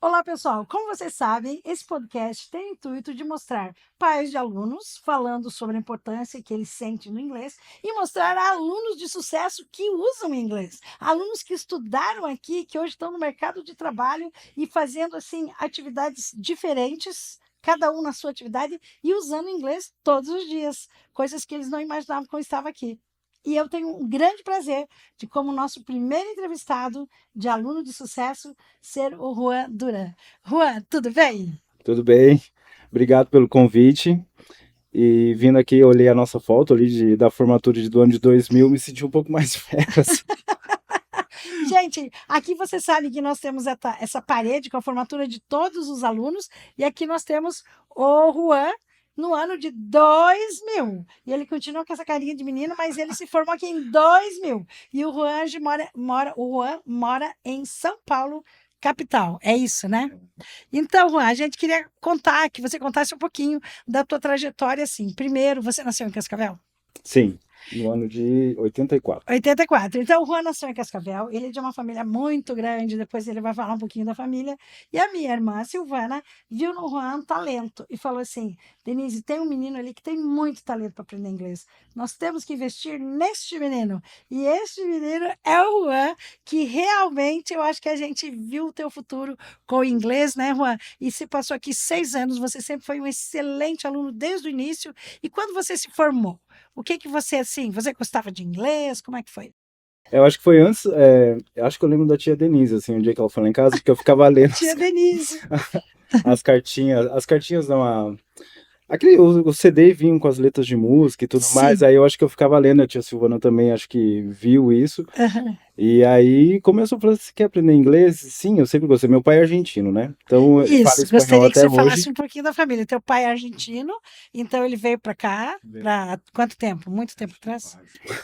Olá, pessoal! Como vocês sabem, esse podcast tem o intuito de mostrar pais de alunos falando sobre a importância que eles sentem no inglês e mostrar alunos de sucesso que usam inglês, alunos que estudaram aqui, que hoje estão no mercado de trabalho e fazendo assim atividades diferentes, cada um na sua atividade e usando inglês todos os dias, coisas que eles não imaginavam quando estava aqui. E eu tenho um grande prazer de, como nosso primeiro entrevistado de aluno de sucesso, ser o Juan Duran. Juan, tudo bem? Tudo bem? Obrigado pelo convite. E vindo aqui, eu olhei a nossa foto ali da formatura do ano de 2000, me senti um pouco mais velho, assim. Gente, aqui você sabe que nós temos essa parede com a formatura de todos os alunos, e aqui nós temos o Juan no ano de 2000. E ele continua com essa carinha de menino, mas ele se formou aqui em 2000. E o Juan hoje o Juan mora em São Paulo, capital. É isso, né? Então, Juan, a gente queria que você contasse um pouquinho da tua trajetória, assim. Primeiro, você nasceu em Cascavel? Sim, no ano de 84. 84. Então, o Juan nasceu em Cascavel. Ele é de uma família muito grande. Depois ele vai falar um pouquinho da família. E a minha irmã, Silvana, viu no Juan um talento e falou assim: Denise, tem um menino ali que tem muito talento para aprender inglês. Nós temos que investir neste menino. E este menino é o Juan, que realmente eu acho que a gente viu o teu futuro com o inglês, né, Juan? E se passou aqui 6 anos, você sempre foi um excelente aluno desde o início. E quando você se formou? O que você, assim, você gostava de inglês? Como é que foi? Eu acho que foi antes, eu acho que eu lembro da tia Denise, assim, um dia que ela foi lá em casa, porque eu ficava lendo Tia Denise. as cartinhas não, o CD vinha com as letras de música e tudo mais, Sim. aí eu acho que eu ficava lendo, a tia Silvana também acho que viu isso. Aham. E aí começou a falar, você quer aprender inglês? Sim, eu sempre gostei. Meu pai é argentino, né? Então ele fala Isso, espanhol gostaria que até você hoje. falasse um pouquinho da família. Teu pai é argentino, então ele veio para cá, para quanto tempo? Muito tempo atrás?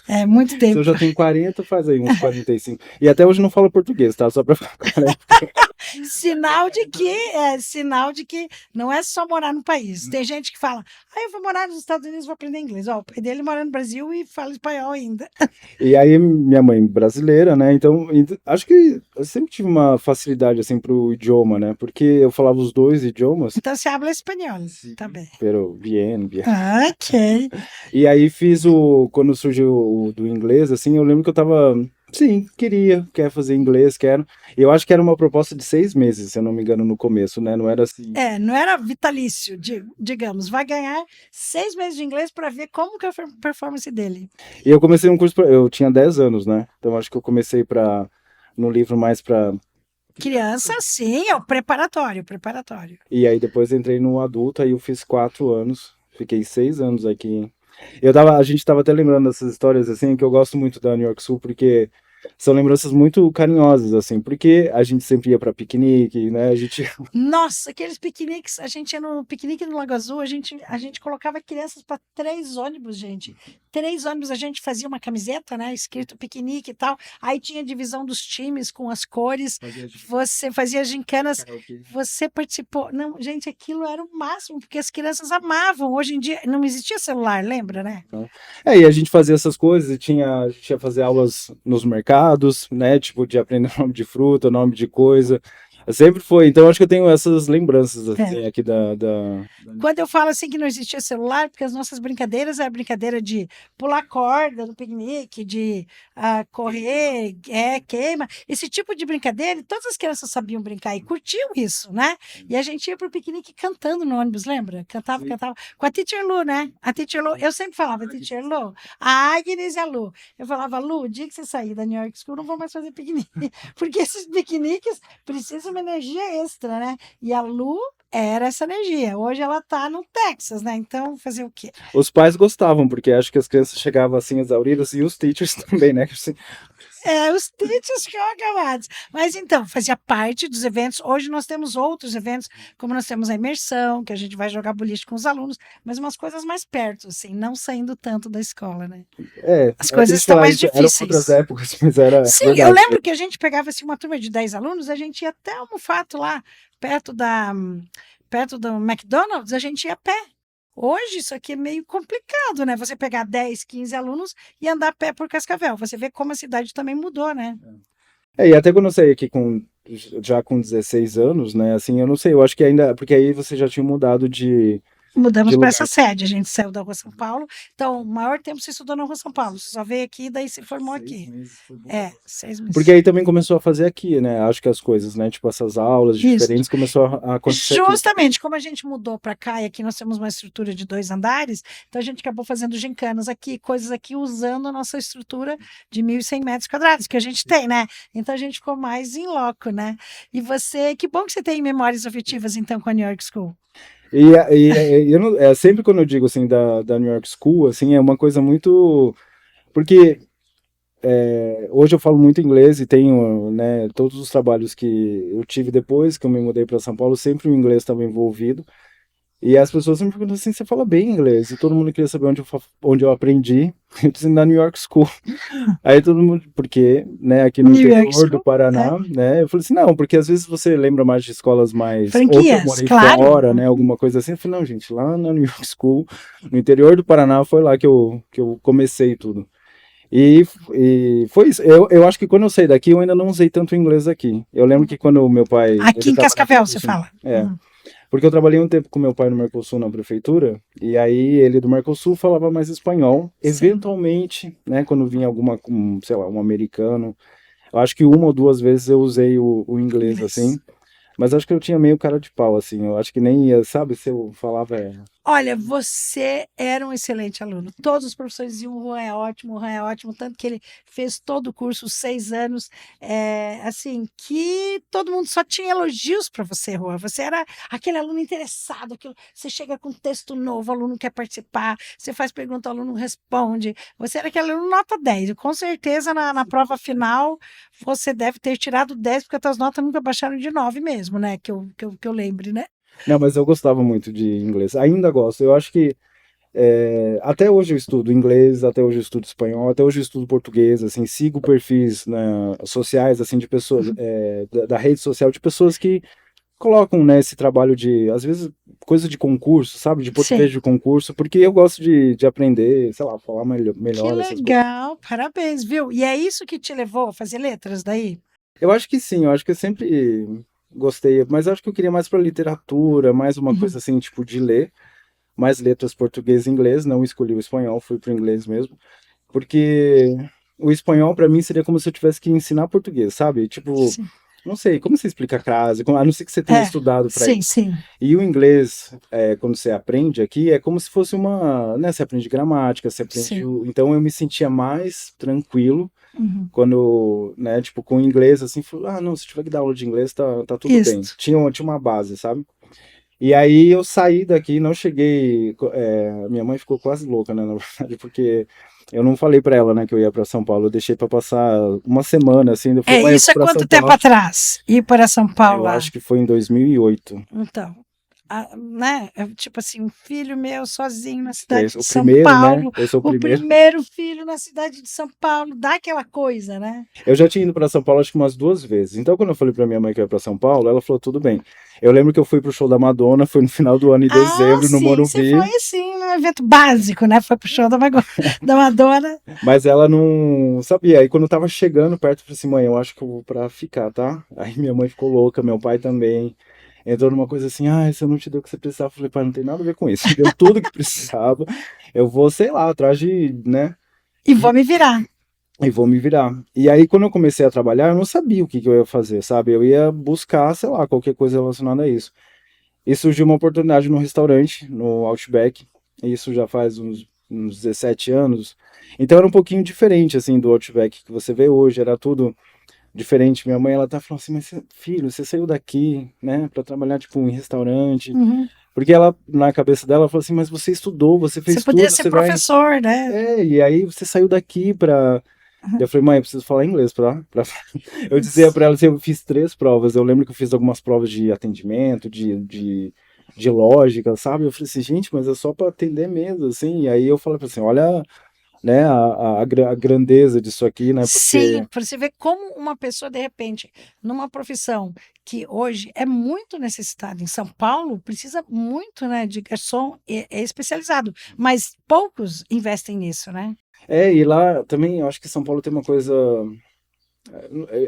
É, muito Se eu tempo. já tenho 40, faz aí uns 45. E até hoje não falo português, tá? Só pra ficar claro. Sinal de que não é só morar no país. Tem gente que fala, eu vou morar nos Estados Unidos, vou aprender inglês. Ó, o pai dele mora no Brasil e fala espanhol ainda. E aí minha mãe brasileira, né? Então acho que eu sempre tive uma facilidade assim pro idioma, né? Porque eu falava os dois idiomas, Então você habla espanhol também. pero bien, bien. Ah, ok. E aí quando surgiu o do inglês, assim, eu lembro que eu tava, sim, quer fazer inglês, quero. E eu acho que era uma proposta de 6 meses, se eu não me engano, no começo, né? Não era assim. É, não era vitalício, digamos. Vai ganhar 6 meses de inglês para ver como que é a performance dele. E eu comecei um curso, eu tinha 10 anos, né? Então acho que eu comecei no livro mais pra. Criança, sim, é o preparatório, preparatório. E aí depois entrei no adulto, aí eu fiz 4 anos, fiquei 6 anos aqui. A gente tava até lembrando dessas histórias, assim, que eu gosto muito da New York Sul, porque são lembranças muito carinhosas, assim, porque a gente sempre ia pra piquenique, né? A gente. Nossa, aqueles piqueniques, a gente ia no piquenique no Lago Azul, a gente colocava crianças para 3 ônibus, gente. 3 ônibus, a gente fazia uma camiseta, né, escrito piquenique e tal. Aí tinha divisão dos times com as cores. Você fazia gincanas, você participou. Não, gente, aquilo era o máximo, porque as crianças amavam. Hoje em dia não existia celular, lembra, né? E a gente fazia essas coisas e a gente ia fazer aulas nos mercados, né? Tipo, de aprender nome de fruta, nome de coisa. Sempre foi. Então, acho que eu tenho essas lembranças, É. assim, aqui Quando eu falo assim que não existia celular, porque as nossas brincadeiras é a brincadeira de pular corda no piquenique, de correr, queima, esse tipo de brincadeira, e todas as crianças sabiam brincar e curtiam isso, né? E a gente ia pro piquenique cantando no ônibus, lembra? Cantava, Sim. cantava. Com a Teacher Lu, né? A Teacher Lu, eu sempre falava, Teacher Lu, a Agnes e a Lu. Eu falava, Lu, o dia que você sair da New York School, não vou mais fazer piquenique, porque esses piqueniques precisam de uma energia extra, né? E a Lu era essa energia. Hoje ela tá no Texas, né? Então, fazer o quê? Os pais gostavam, porque acho que as crianças chegavam assim exauridas e os teachers também, né? Assim, É, os teachers ficam acabados. Mas então, fazia parte dos eventos. Hoje nós temos outros eventos, como nós temos a imersão, que a gente vai jogar boliche com os alunos, mas umas coisas mais perto, assim, não saindo tanto da escola, né? As era coisas triste estão falar mais isso, eram outras difíceis. épocas, mas era Sim, eu verdade. lembro que a gente pegava assim, uma turma de 10 alunos, a gente ia até o Mufato lá, perto perto do McDonald's, a gente ia a pé. Hoje isso aqui é meio complicado, né? Você pegar 10, 15 alunos e andar a pé por Cascavel. Você vê como a cidade também mudou, né? E até quando eu saí aqui já com 16 anos, né, assim, eu não sei, eu acho que ainda, porque aí você já tinha mudado de Mudamos para essa lugar. sede, a gente saiu da Rua São Paulo. Então, o maior tempo você estudou na Rua São Paulo, você só veio aqui e daí se formou 6 aqui. meses foi bom. É, 6 meses. Porque aí também começou a fazer aqui, né, acho que as coisas, né, tipo essas aulas Isso. diferentes começou a acontecer aqui. Justamente, como a gente mudou para cá e aqui nós temos uma estrutura de 2 andares, então a gente acabou fazendo gincanas aqui, coisas aqui, usando a nossa estrutura de 1.100 metros quadrados, que a gente tem, né? Então a gente ficou mais em loco, né? E você, que bom que você tem memórias afetivas, então, com a New York School. Eu não, sempre quando eu digo, assim, da New York School, assim, é uma coisa muito... Porque hoje eu falo muito inglês e tenho, né, todos os trabalhos que eu tive depois que eu me mudei para São Paulo, sempre o inglês estava envolvido. E as pessoas sempre perguntam assim, você fala bem inglês? E todo mundo queria saber onde eu aprendi. Eu disse, na New York School. Aí todo mundo, porque, né, aqui no New York interior do School, é. Paraná, né, eu falei assim, não, porque às vezes você lembra mais de escolas mais, ou que eu Franquias, morei claro. fora, né, alguma coisa assim. Eu falei, não, gente, lá na New York School, no interior do Paraná, foi lá que eu comecei tudo. E foi isso. Eu acho que quando eu saí daqui, eu ainda não usei tanto inglês aqui. Eu lembro que quando o meu pai, Aqui ele em trabalhava Cascavel, no você Mercosul, fala. porque eu trabalhei um tempo com meu pai no Mercosul na prefeitura, e aí ele do Mercosul falava mais espanhol. Sim, Eventualmente, né, quando vinha sei lá, um americano, eu acho que uma ou duas vezes eu usei o inglês assim, inglês. mas acho que eu tinha meio cara de pau assim. Eu acho que nem ia, sabe, se eu falava Olha, você era um excelente aluno. Todos os professores diziam: o Juan é ótimo, tanto que ele fez todo o curso, os 6 anos, assim, que todo mundo só tinha elogios para você, Juan. Você era aquele aluno interessado, você chega com texto novo, o aluno quer participar, você faz pergunta, o aluno responde. Você era aquele aluno nota 10. E com certeza, na prova final, você deve ter tirado 10, porque as tuas notas nunca baixaram de 9 mesmo, né? Que eu lembre, né? não, mas eu gostava muito de inglês. Ainda gosto. Eu acho que até hoje eu estudo inglês, até hoje eu estudo espanhol, até hoje eu estudo português, assim, sigo perfis, né, sociais, assim, de pessoas, da rede social, de pessoas que colocam, né, esse trabalho de, às vezes, coisa de concurso, sabe, de português Sim. de concurso, porque eu gosto de aprender, sei lá, falar Que melhor essas coisas. legal, parabéns, viu? E é isso que te levou a fazer letras daí? Eu acho que sim, eu acho que eu sempre gostei, mas eu acho que eu queria mais para literatura, mais uma Uhum. coisa assim, tipo, de ler, mais letras português e inglês, não escolhi o espanhol, fui pro inglês mesmo. Porque o espanhol pra mim seria como se eu tivesse que ensinar português, sabe? Tipo, Sim. não sei, como você explica a crase, a não ser que você tenha É, estudado pra sim, isso. sim, E o inglês, quando você aprende aqui, é como se fosse né, você aprende gramática, você aprende, sim. então eu me sentia mais tranquilo Uhum. quando, né, tipo, com o inglês, assim, não, se tiver que dar aula de inglês, tá tudo bem. Isso. Tinha uma base, sabe? E aí eu saí daqui, não cheguei. Minha mãe ficou quase louca, né, na verdade, porque eu não falei pra ela, né, que eu ia pra São Paulo. Eu deixei pra passar uma semana, assim. Eu falei, É, mãe, eu vou isso é pra São quanto tempo Paulo. atrás? Ir para São Paulo Eu lá. acho que foi em 2008. Então, né? Tipo assim, um filho meu sozinho na cidade de O São primeiro, né? Paulo, Eu sou o o primeiro. primeiro filho na cidade de São Paulo, dá aquela coisa, né? Eu já tinha ido pra São Paulo acho que umas duas vezes. Então, quando eu falei pra minha mãe que eu ia pra São Paulo, ela falou, tudo bem. Eu lembro que eu fui pro show da Madonna, foi no final do ano, em Ah, dezembro, no sim, você foi Morumbi. assim, num evento básico, né? Foi pro show da Madonna. Mas ela não sabia. Aí quando eu tava chegando perto, eu falei assim, mãe, eu acho que eu vou pra ficar, tá? Aí minha mãe ficou louca, meu pai também. Entrou numa coisa assim, se eu não te deu o que você precisava. Eu falei, pai, não tem nada a ver com isso. Me deu tudo que precisava. Eu vou, sei lá, atrás de, né? E vou me virar. E vou me virar. E aí, quando eu comecei a trabalhar, eu não sabia o que eu ia fazer, sabe? Eu ia buscar, sei lá, qualquer coisa relacionada a isso. E surgiu uma oportunidade no restaurante, no Outback. Isso já faz uns 17 anos. Então era um pouquinho diferente, assim, do Outback que você vê hoje. Era tudo diferente. Minha mãe, ela tá falando assim, mas filho, você saiu daqui, né, pra trabalhar, tipo, em restaurante. Uhum. Porque ela, na cabeça dela, falou assim, mas você estudou, você Você fez podia tudo, ser você vai... professor, né? E aí você saiu daqui pra... E eu falei, mãe, eu preciso falar inglês, Eu dizia pra ela assim, eu fiz 3 provas. Eu lembro que eu fiz algumas provas de atendimento, de lógica, sabe? Eu falei assim, gente, mas é só pra atender mesmo, assim. E aí eu falei assim, olha, né, a grandeza disso aqui, né? Sim, Porque para você ver como uma pessoa, de repente, numa profissão que hoje é muito necessitada em São Paulo, precisa muito, né, de garçom é especializado, mas poucos investem nisso, né? e lá também eu acho que São Paulo tem uma coisa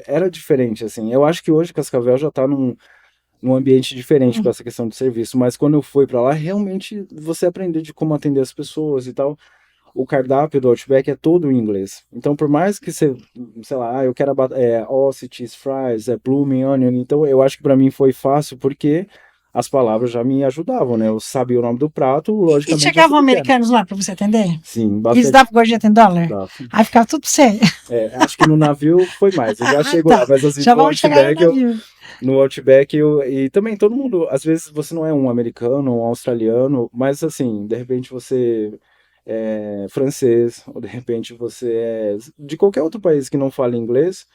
era diferente, assim. Eu acho que hoje Cascavel já tá num ambiente diferente com essa questão de serviço, mas quando eu fui pra lá, realmente você aprende de como atender as pessoas e tal. O cardápio do Outback é todo em inglês. Então, por mais que você, sei lá, eu quero Aussie cheese fries, blooming onion, então eu acho que pra mim foi fácil porque as palavras já me ajudavam, né? Eu sabia o nome do prato, E logicamente eu chegavam sabia o que era. americanos lá para você atender? Sim, E eles bastante. davam gorjeta em dólar? Tá. Aí ficava tudo pra você. Acho que no navio foi mais, eu já chego lá, Tá. mas assim, Já vamos chegar no navio. no Outback e também todo mundo, às vezes você não é um americano, um australiano, mas assim, de repente você é francês, ou de repente você é de qualquer outro país que não fale inglês,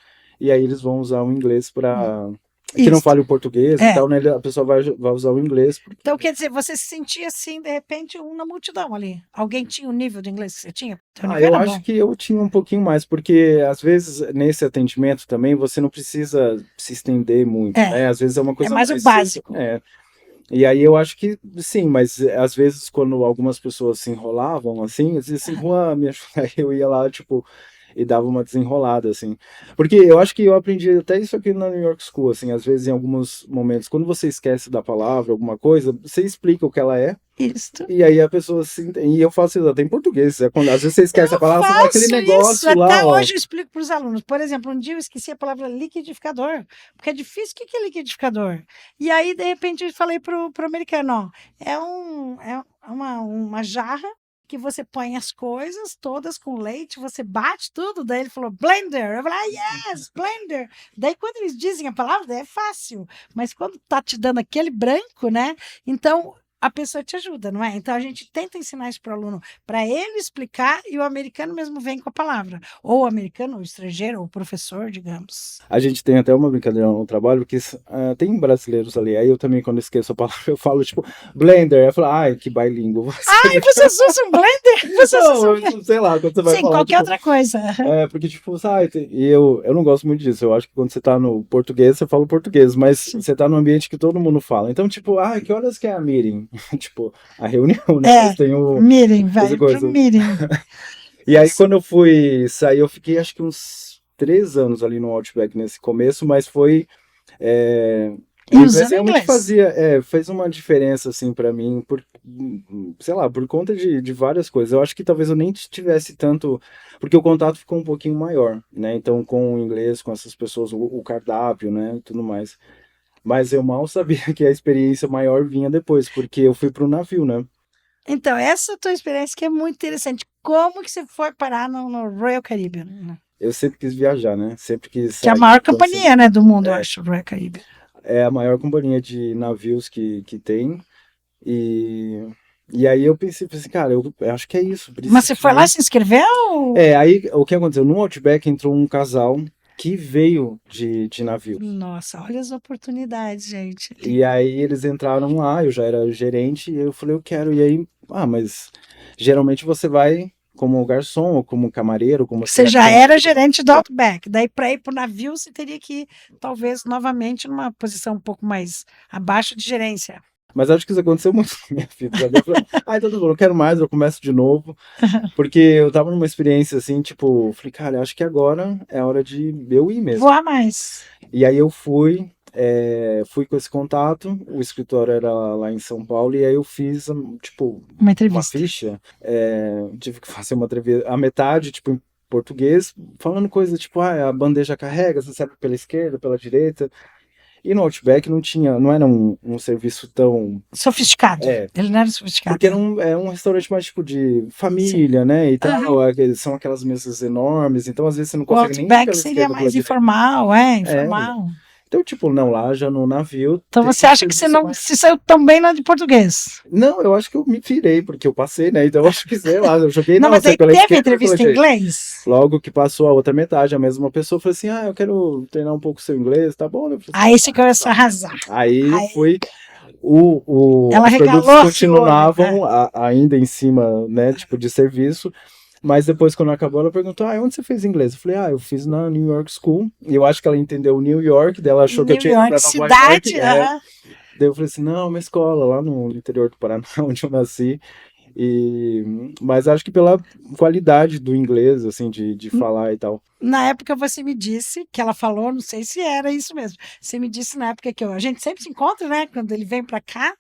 e aí eles vão usar o inglês para que não Isso. fale o português e É. tal, né? A pessoa vai usar o inglês. Então, quer dizer, você se sentia assim, de repente, um na multidão ali. Alguém tinha o nível de inglês que você tinha? Teu nível Eu era acho bom. que eu tinha um pouquinho mais, porque às vezes nesse atendimento também você não precisa se estender muito, É. né? Às vezes é uma É coisa mais o mais básico. E aí eu acho que sim, mas às vezes quando algumas pessoas se enrolavam assim, eu dizia assim, Juan, me ajuda. Aí eu ia lá, tipo, e dava uma desenrolada, assim. Porque eu acho que eu aprendi até isso aqui na New York School, assim, às vezes em alguns momentos, quando você esquece da palavra, alguma coisa, você explica o que ela é, Isso. e aí a pessoa se entende. E eu faço isso até em português, às vezes você esquece a palavra, você fala aquele Faço isso. negócio lá, Até ó. hoje eu explico para os alunos. Por exemplo, um dia eu esqueci a palavra liquidificador, porque é difícil. O que é liquidificador? E aí, de repente, eu falei pro americano, ó, é uma jarra que você põe as coisas todas com leite, você bate tudo. Daí ele falou, blender. Eu falei, yes, blender. Daí, quando eles dizem a palavra, daí é fácil. Mas quando tá te dando aquele branco, né? Então, a pessoa te ajuda, não é? Então, a gente tenta ensinar isso para o aluno, para ele explicar, e o americano mesmo vem com a palavra. Ou o americano, ou o estrangeiro, ou o professor, digamos. A gente tem até uma brincadeira no trabalho, porque tem brasileiros ali, aí eu também, quando esqueço a palavra, eu falo, tipo, blender, eu falo, ai, que bilíngue você. Ai, vocês usam blender? Vocês usam... Não, sei lá, quando você vai Sim, falar, qualquer tipo, outra coisa. porque, tipo, sabe, e eu não gosto muito disso, eu acho que quando você tá no português, você fala português, mas você tá num ambiente que todo mundo fala, então, tipo, que horas que é a meeting? Tipo, a reunião, né, mas tem meeting, essa vai coisa. pro meeting. E aí, quando eu fui sair, eu fiquei, acho que uns 3 anos ali no Outback nesse começo, mas foi... E o inglês usando realmente inglês. fez uma diferença, assim, pra mim, sei lá, por conta de várias coisas. Eu acho que talvez eu nem tivesse tanto, porque o contato ficou um pouquinho maior, né? Então, com o inglês, com essas pessoas, o cardápio, né, e tudo mais. Mas eu mal sabia que a experiência maior vinha depois, porque eu fui pro navio, né? Então, essa tua experiência que é muito interessante. Como que você foi parar no Royal Caribbean? Eu sempre quis viajar, né? Sempre quis Que é a sair, maior conhecer. companhia, né, do mundo, eu acho, o Royal Caribbean. É a maior companhia de navios que tem. E aí eu pensei, cara, eu acho que é isso. Mas você foi lá, se inscreveu? Aí o que aconteceu? No Outback entrou um casal que veio de navio. Nossa, olha as oportunidades, gente. E aí eles entraram lá, eu já era gerente, e eu falei, eu quero. E aí, mas geralmente você vai como garçom, ou como camareiro, como Você já era gerente do Outback. Daí, para ir para o navio, você teria que ir, talvez, novamente, numa posição um pouco mais abaixo de gerência. Mas acho que isso aconteceu muito na minha vida, sabe? Eu falei, então tá bom, eu quero mais, eu começo de novo. Porque eu tava numa experiência assim, tipo, falei, cara, acho que agora é a hora de eu ir mesmo. Voar mais. E aí eu fui com esse contato, o escritório era lá em São Paulo, e aí eu fiz, tipo, uma entrevista. Uma ficha, tive que fazer uma entrevista, a metade, tipo, em português, falando coisa tipo, a bandeja carrega, você serve pela esquerda, pela direita. E no Outback não era um serviço tão... Sofisticado. Ele não era sofisticado. Porque era um restaurante mais tipo de família, sim, né? E tal. São aquelas mesas enormes, então às vezes você não consegue nem... O Outback seria mais informal, informal. Então, tipo, não, lá já no navio... Então você acha que você não se saiu tão bem lá de português? Não, eu acho que eu me virei, porque eu passei, né? Então eu acho que, sei lá, eu joguei... Não, mas aí teve entrevista em inglês? Logo que passou a outra metade, a mesma pessoa falou assim, eu quero treinar um pouco o seu inglês, tá bom? Aí você começou a arrasar. Aí fui... Ela os produtos regalou continuavam ainda em cima, né, tipo de serviço, mas depois quando acabou ela perguntou, onde você fez inglês? Eu falei, eu fiz na New York School, e eu acho que ela entendeu New York, daí ela achou que eu tinha ido pra Nova York. Daí eu falei assim, não, uma escola lá no interior do Paraná, onde eu nasci, Mas acho que pela qualidade do inglês, assim, de falar e tal. Na época você me disse que ela falou, não sei se era isso mesmo. Você me disse na época que a gente sempre se encontra, né? Quando ele vem pra cá,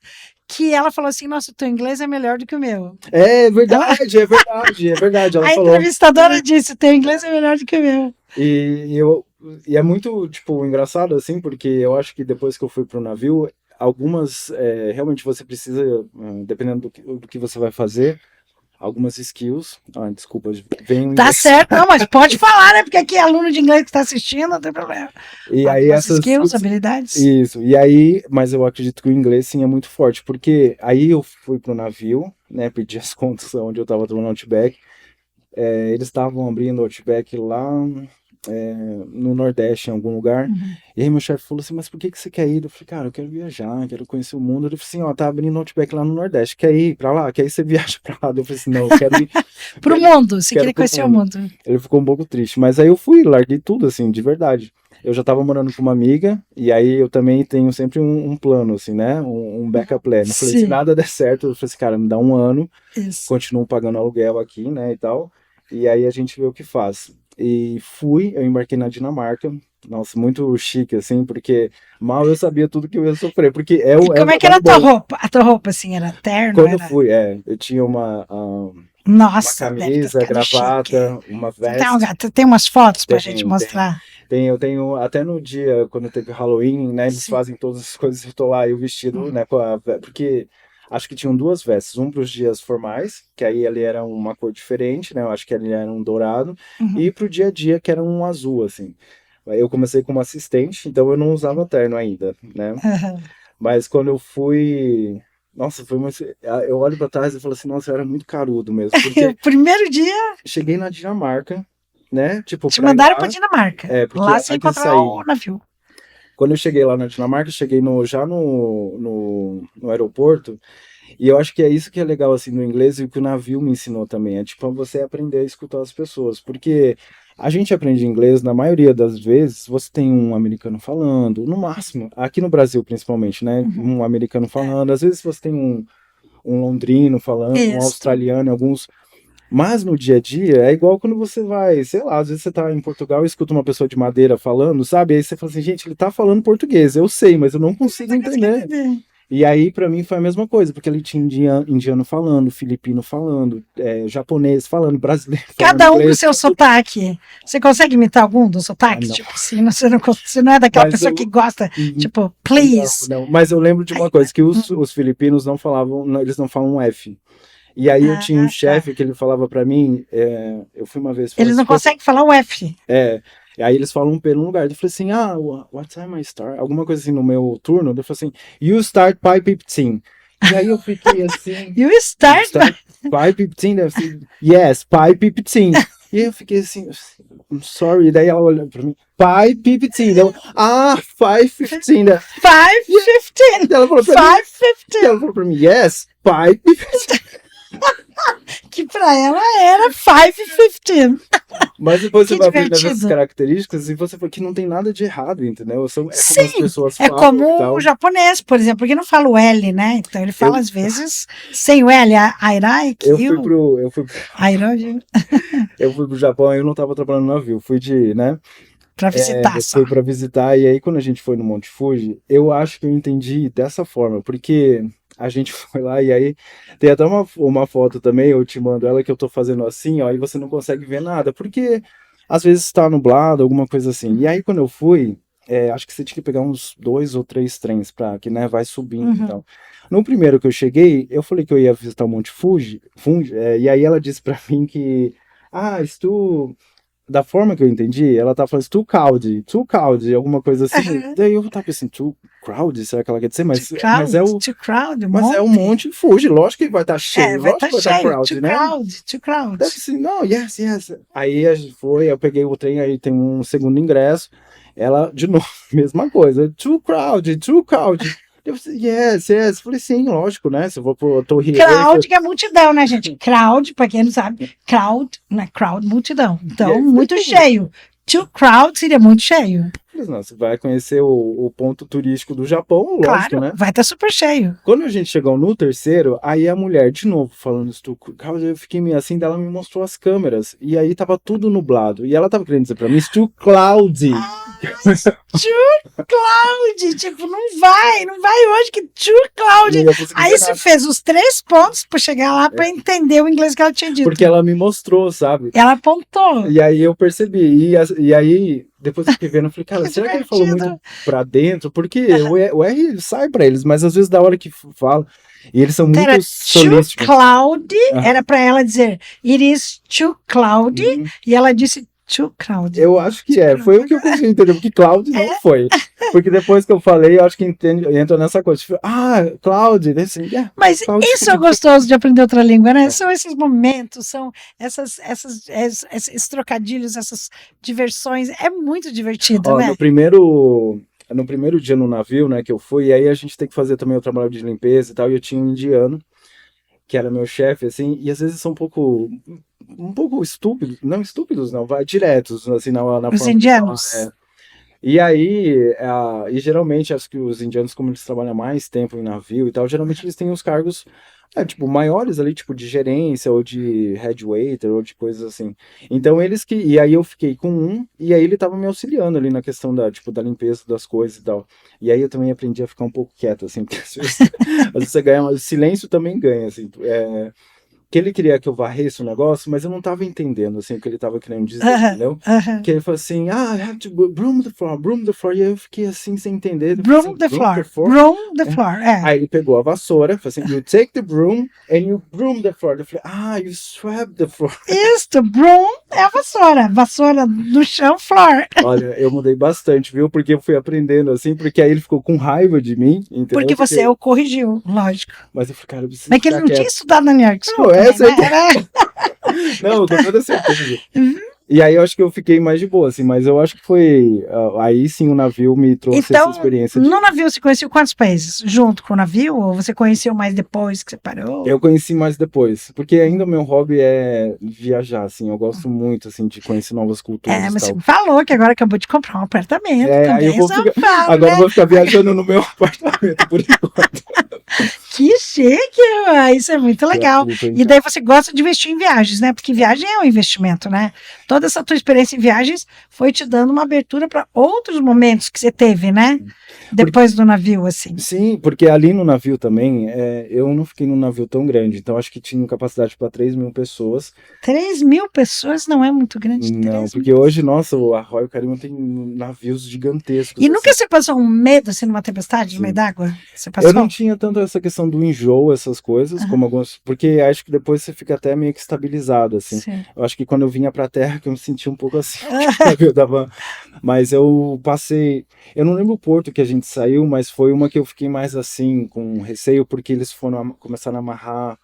que ela falou assim: Nossa, o teu inglês é melhor do que o meu. É verdade, é verdade, é verdade. Ela A falou. entrevistadora disse: O teu inglês é melhor do que o meu. E é muito, tipo, engraçado, assim, porque eu acho que depois que eu fui pro navio, algumas, realmente você precisa, dependendo do que você vai fazer, algumas skills. Desculpa, vem o Tá inglês. certo, não, mas pode falar, né? Porque aqui é aluno de inglês que está assistindo, não tem problema. E aí Algumas essas skills, habilidades. Isso, e aí, mas eu acredito que o inglês sim é muito forte, porque aí eu fui pro navio, né, pedi as contas onde eu tava tomando Outback, eles estavam abrindo Outback lá no Nordeste, em algum lugar, e aí meu chefe falou assim, mas por que você quer ir? Eu falei, cara, eu quero viajar, quero conhecer o mundo. Ele falou assim, ó, tá abrindo Outback lá no Nordeste, quer ir pra lá? Quer ir, você viaja pra lá? Eu falei assim, não, eu quero ir Pro mundo, você quero queria pro conhecer o mundo. mundo. Ele ficou um pouco triste, mas aí eu fui, larguei tudo, assim, de verdade. Eu já tava morando com uma amiga, e aí eu também tenho sempre um plano, assim, né? Um backup plan. Eu falei, se Sim, nada der certo, eu falei assim, cara, me dá um ano, isso. continuo pagando aluguel aqui, né, e tal, e aí a gente vê o que faz. E fui, eu embarquei na Dinamarca, nossa, muito chique, assim, porque mal eu sabia tudo que eu ia sofrer, porque E é um como é que era trabalho a tua bom. roupa? A tua roupa, assim, era terno? Quando eu Era. fui, eu tinha uma Nossa, deve ter camisa, ficado chique. gravata, uma veste. Tem umas fotos pra gente Tem, tem. mostrar? Eu tenho, até no dia, quando teve Halloween, né, eles Sim. fazem todas as coisas, eu tô lá, e o vestido, né, porque acho que tinham duas vestes, um para os dias formais, que aí ele era uma cor diferente, né, eu acho que ele era um dourado, Uhum. e pro dia a dia, que era um azul, assim. Aí eu comecei como assistente, então eu não usava terno ainda, né, Uhum. mas quando eu fui, nossa, eu olho para trás e falo assim, nossa, eu era muito carudo mesmo, O porque primeiro dia cheguei na Dinamarca, né, tipo, te pra ir mandaram pra lá, Dinamarca. porque Lá você antes de encontrou sair, o navio. quando eu cheguei lá na Dinamarca, eu cheguei já no aeroporto, e eu acho que é isso que é legal, assim, no inglês, e o que o navio me ensinou também, é tipo, você aprender a escutar as pessoas, porque a gente aprende inglês, na maioria das vezes, você tem um americano falando, no máximo, aqui no Brasil principalmente, né, Uhum. um americano falando, às vezes você tem um londrino falando, um Isso. australiano, alguns. Mas no dia a dia é igual quando você vai, sei lá, às vezes você tá em Portugal e escuta uma pessoa de Madeira falando, sabe? Aí você fala assim, gente, ele tá falando português, eu sei, mas eu não Você consigo tá conseguindo entender. entender. E aí, pra mim, foi a mesma coisa, porque ele tinha indiano falando, filipino falando, japonês falando, brasileiro falando Cada um com o inglês. seu sotaque. Você consegue imitar algum dos Ah, sotaques? não. Tipo assim, você não é daquela Mas pessoa que eu. gosta, tipo, Não, please. não. Mas eu lembro de uma coisa, que Hum. os filipinos não falavam, eles não falam F. E aí eu tinha um Ah, tá. chefe que ele falava pra mim, eu fui uma vez, falou Eles assim, não conseguem falar o F. aí eles falam um P no lugar. Eu falei assim, what time I start? Alguma coisa assim no meu turno. Eu falei assim, you start by 15. E aí eu fiquei assim, You you start by... start by 15? Eu falei, yes, by 15. E aí eu fiquei assim, I'm sorry. E daí ela olhou pra mim, by 15. Eu, 5:15. 5:15. E ela falou pra mim, 5:15. yes, by 15. Que pra ela era 5:15. Mas depois você Que vai aprendendo essas divertido. características e você vê que não tem nada de errado, entendeu? É como as Sim, pessoas é falam e como o tal. japonês, por exemplo, porque não fala o L, né? Então ele fala Eu, às vezes sem o L, Airai, eu fui Kyu, pro, eu fui, Airoji, eu fui pro Japão e eu não tava trabalhando no navio, fui né? pra visitar só. Fui pra visitar e aí quando a gente foi no Monte Fuji, eu acho que eu entendi dessa forma, porque a gente foi lá e aí tem até uma foto também, eu te mando ela que eu tô fazendo assim, ó, e você não consegue ver nada, porque às vezes tá nublado, alguma coisa assim. E aí quando eu fui, acho que você tinha que pegar uns 2 ou 3 trens pra que, né, vai subindo e Uhum. tal. No primeiro que eu cheguei, eu falei que eu ia visitar o Monte Fuji, e aí ela disse pra mim que, estou da forma que eu entendi, ela tá falando assim, too cold, alguma coisa assim. Uhum. Daí eu tava pensando, too crowd, será que ela quer dizer? To crowd, um Mas é um monte. monte Fuji, lógico que vai estar cheio, Vai lógico estar que vai estar cheio. To crowd, né? crowd, to crowd. Deve ser, não, yes, yes. Aí a gente foi, eu peguei o trem, aí tem um segundo ingresso, ela, de novo, mesma coisa, too crowd. Eu falei, yes, yes. Falei, sim, lógico, né? Se eu vou pro Torre Crowd, que é multidão, né, gente? Crowd, pra quem não sabe, crowd, né? Crowd, multidão. Então, muito cheio. Too crowd seria muito cheio. Mas não, você vai conhecer o ponto turístico do Japão, lógico, Claro, né? vai estar super cheio. Quando a gente chegou no terceiro, aí a mulher, de novo, falando isso, eu fiquei meio assim, daí ela me mostrou as câmeras, e aí tava tudo nublado, e ela tava querendo dizer pra mim, it's too cloudy. Too cloud, tipo, não vai hoje que too cloud. Não ia conseguir Aí ver você nada. fez os 3 pontos pra chegar lá pra entender o inglês que ela tinha dito. Porque ela me mostrou, sabe? Ela apontou. E aí eu percebi, e aí, depois eu fiquei vendo, eu falei, cara, Que será que ele falou divertido. muito pra dentro? Porque o R sai pra eles, mas às vezes da hora que fala, e eles são Era muito too solícitos. cloudy, era pra ela dizer it is too cloudy, Uhum. e ela disse too cloudy. Eu acho que foi o que eu consegui entender, porque Cloud não foi. Porque depois que eu falei, eu acho que entra nessa coisa. Tipo, Cloud, assim, Mas Cloud. isso é gostoso de aprender outra língua, né? São esses momentos, são esses trocadilhos, essas diversões. É muito divertido, Ó, né? no primeiro dia no navio, né, que eu fui, e aí a gente tem que fazer também o trabalho de limpeza e tal, e eu tinha um indiano, que era meu chefe, assim, e às vezes são um pouco estúpidos não, vai diretos, assim, na Os forma de indianos. falar, E aí, e geralmente, acho que os indianos, como eles trabalham mais tempo em navio e tal, geralmente eles têm os cargos, tipo, maiores ali, tipo, de gerência, ou de head waiter, ou de coisas assim. Então, e aí eu fiquei com um, e aí ele tava me auxiliando ali na questão da limpeza das coisas e tal. E aí eu também aprendi a ficar um pouco quieto, assim, porque às vezes você ganha, mas o silêncio também ganha, assim, que ele queria que eu varresse o negócio, mas eu não tava entendendo, assim, o que ele tava querendo dizer, entendeu? Que ele falou assim, I have to broom the floor, e aí eu fiquei assim, sem entender. Broom assim, the floor. Aí ele pegou a vassoura, falou assim, you take the broom and you broom the floor. Eu falei, you swab the floor. Isso, broom é a vassoura no chão, floor. Olha, eu mudei bastante, viu? Porque eu fui aprendendo, assim, porque aí ele ficou com raiva de mim, entendeu? Porque você o corrigiu, lógico. Mas eu falei, cara, eu preciso Mas que ele ficar não tinha quieto. estudado na New York School. Não, essa também, né? Não, com toda certeza. E aí eu acho que eu fiquei mais de boa, assim, mas eu acho que foi. Aí sim o navio me trouxe Então, essa experiência. no navio você conheceu quantos países? Junto com o navio? Ou você conheceu mais depois que você parou? Eu conheci mais depois, porque ainda o meu hobby é viajar, assim, eu gosto muito, assim, de conhecer novas culturas Mas e você tal. me falou que agora acabou de comprar um apartamento. Aí também, eu vou São ficar, Paulo, agora né? eu vou ficar viajando no meu apartamento por enquanto. Que chique! Isso é muito legal. E daí você gosta de investir em viagens, né? Porque viagem é um investimento, né? Toda essa tua experiência em viagens foi te dando uma abertura para outros momentos que você teve, né? Depois do navio, assim. Sim, porque ali no navio também, eu não fiquei num navio tão grande, então acho que tinha capacidade para 3.000 pessoas. 3.000 pessoas não é muito grande. Não, porque hoje, nossa, a Royal Caribbean tem navios gigantescos. E assim. nunca você passou um medo, assim, numa tempestade, no meio d'água? Você passou? Eu não tinha tanto essa questão do enjoo, essas coisas, como algumas. Porque acho que depois você fica até meio que estabilizado, assim. Sim. Eu acho que quando eu vinha pra terra, que eu me sentia um pouco assim. Eu dava... Mas eu passei. Eu não lembro o porto que a gente saiu, mas foi uma que eu fiquei mais assim, com receio, porque eles começaram a amarrar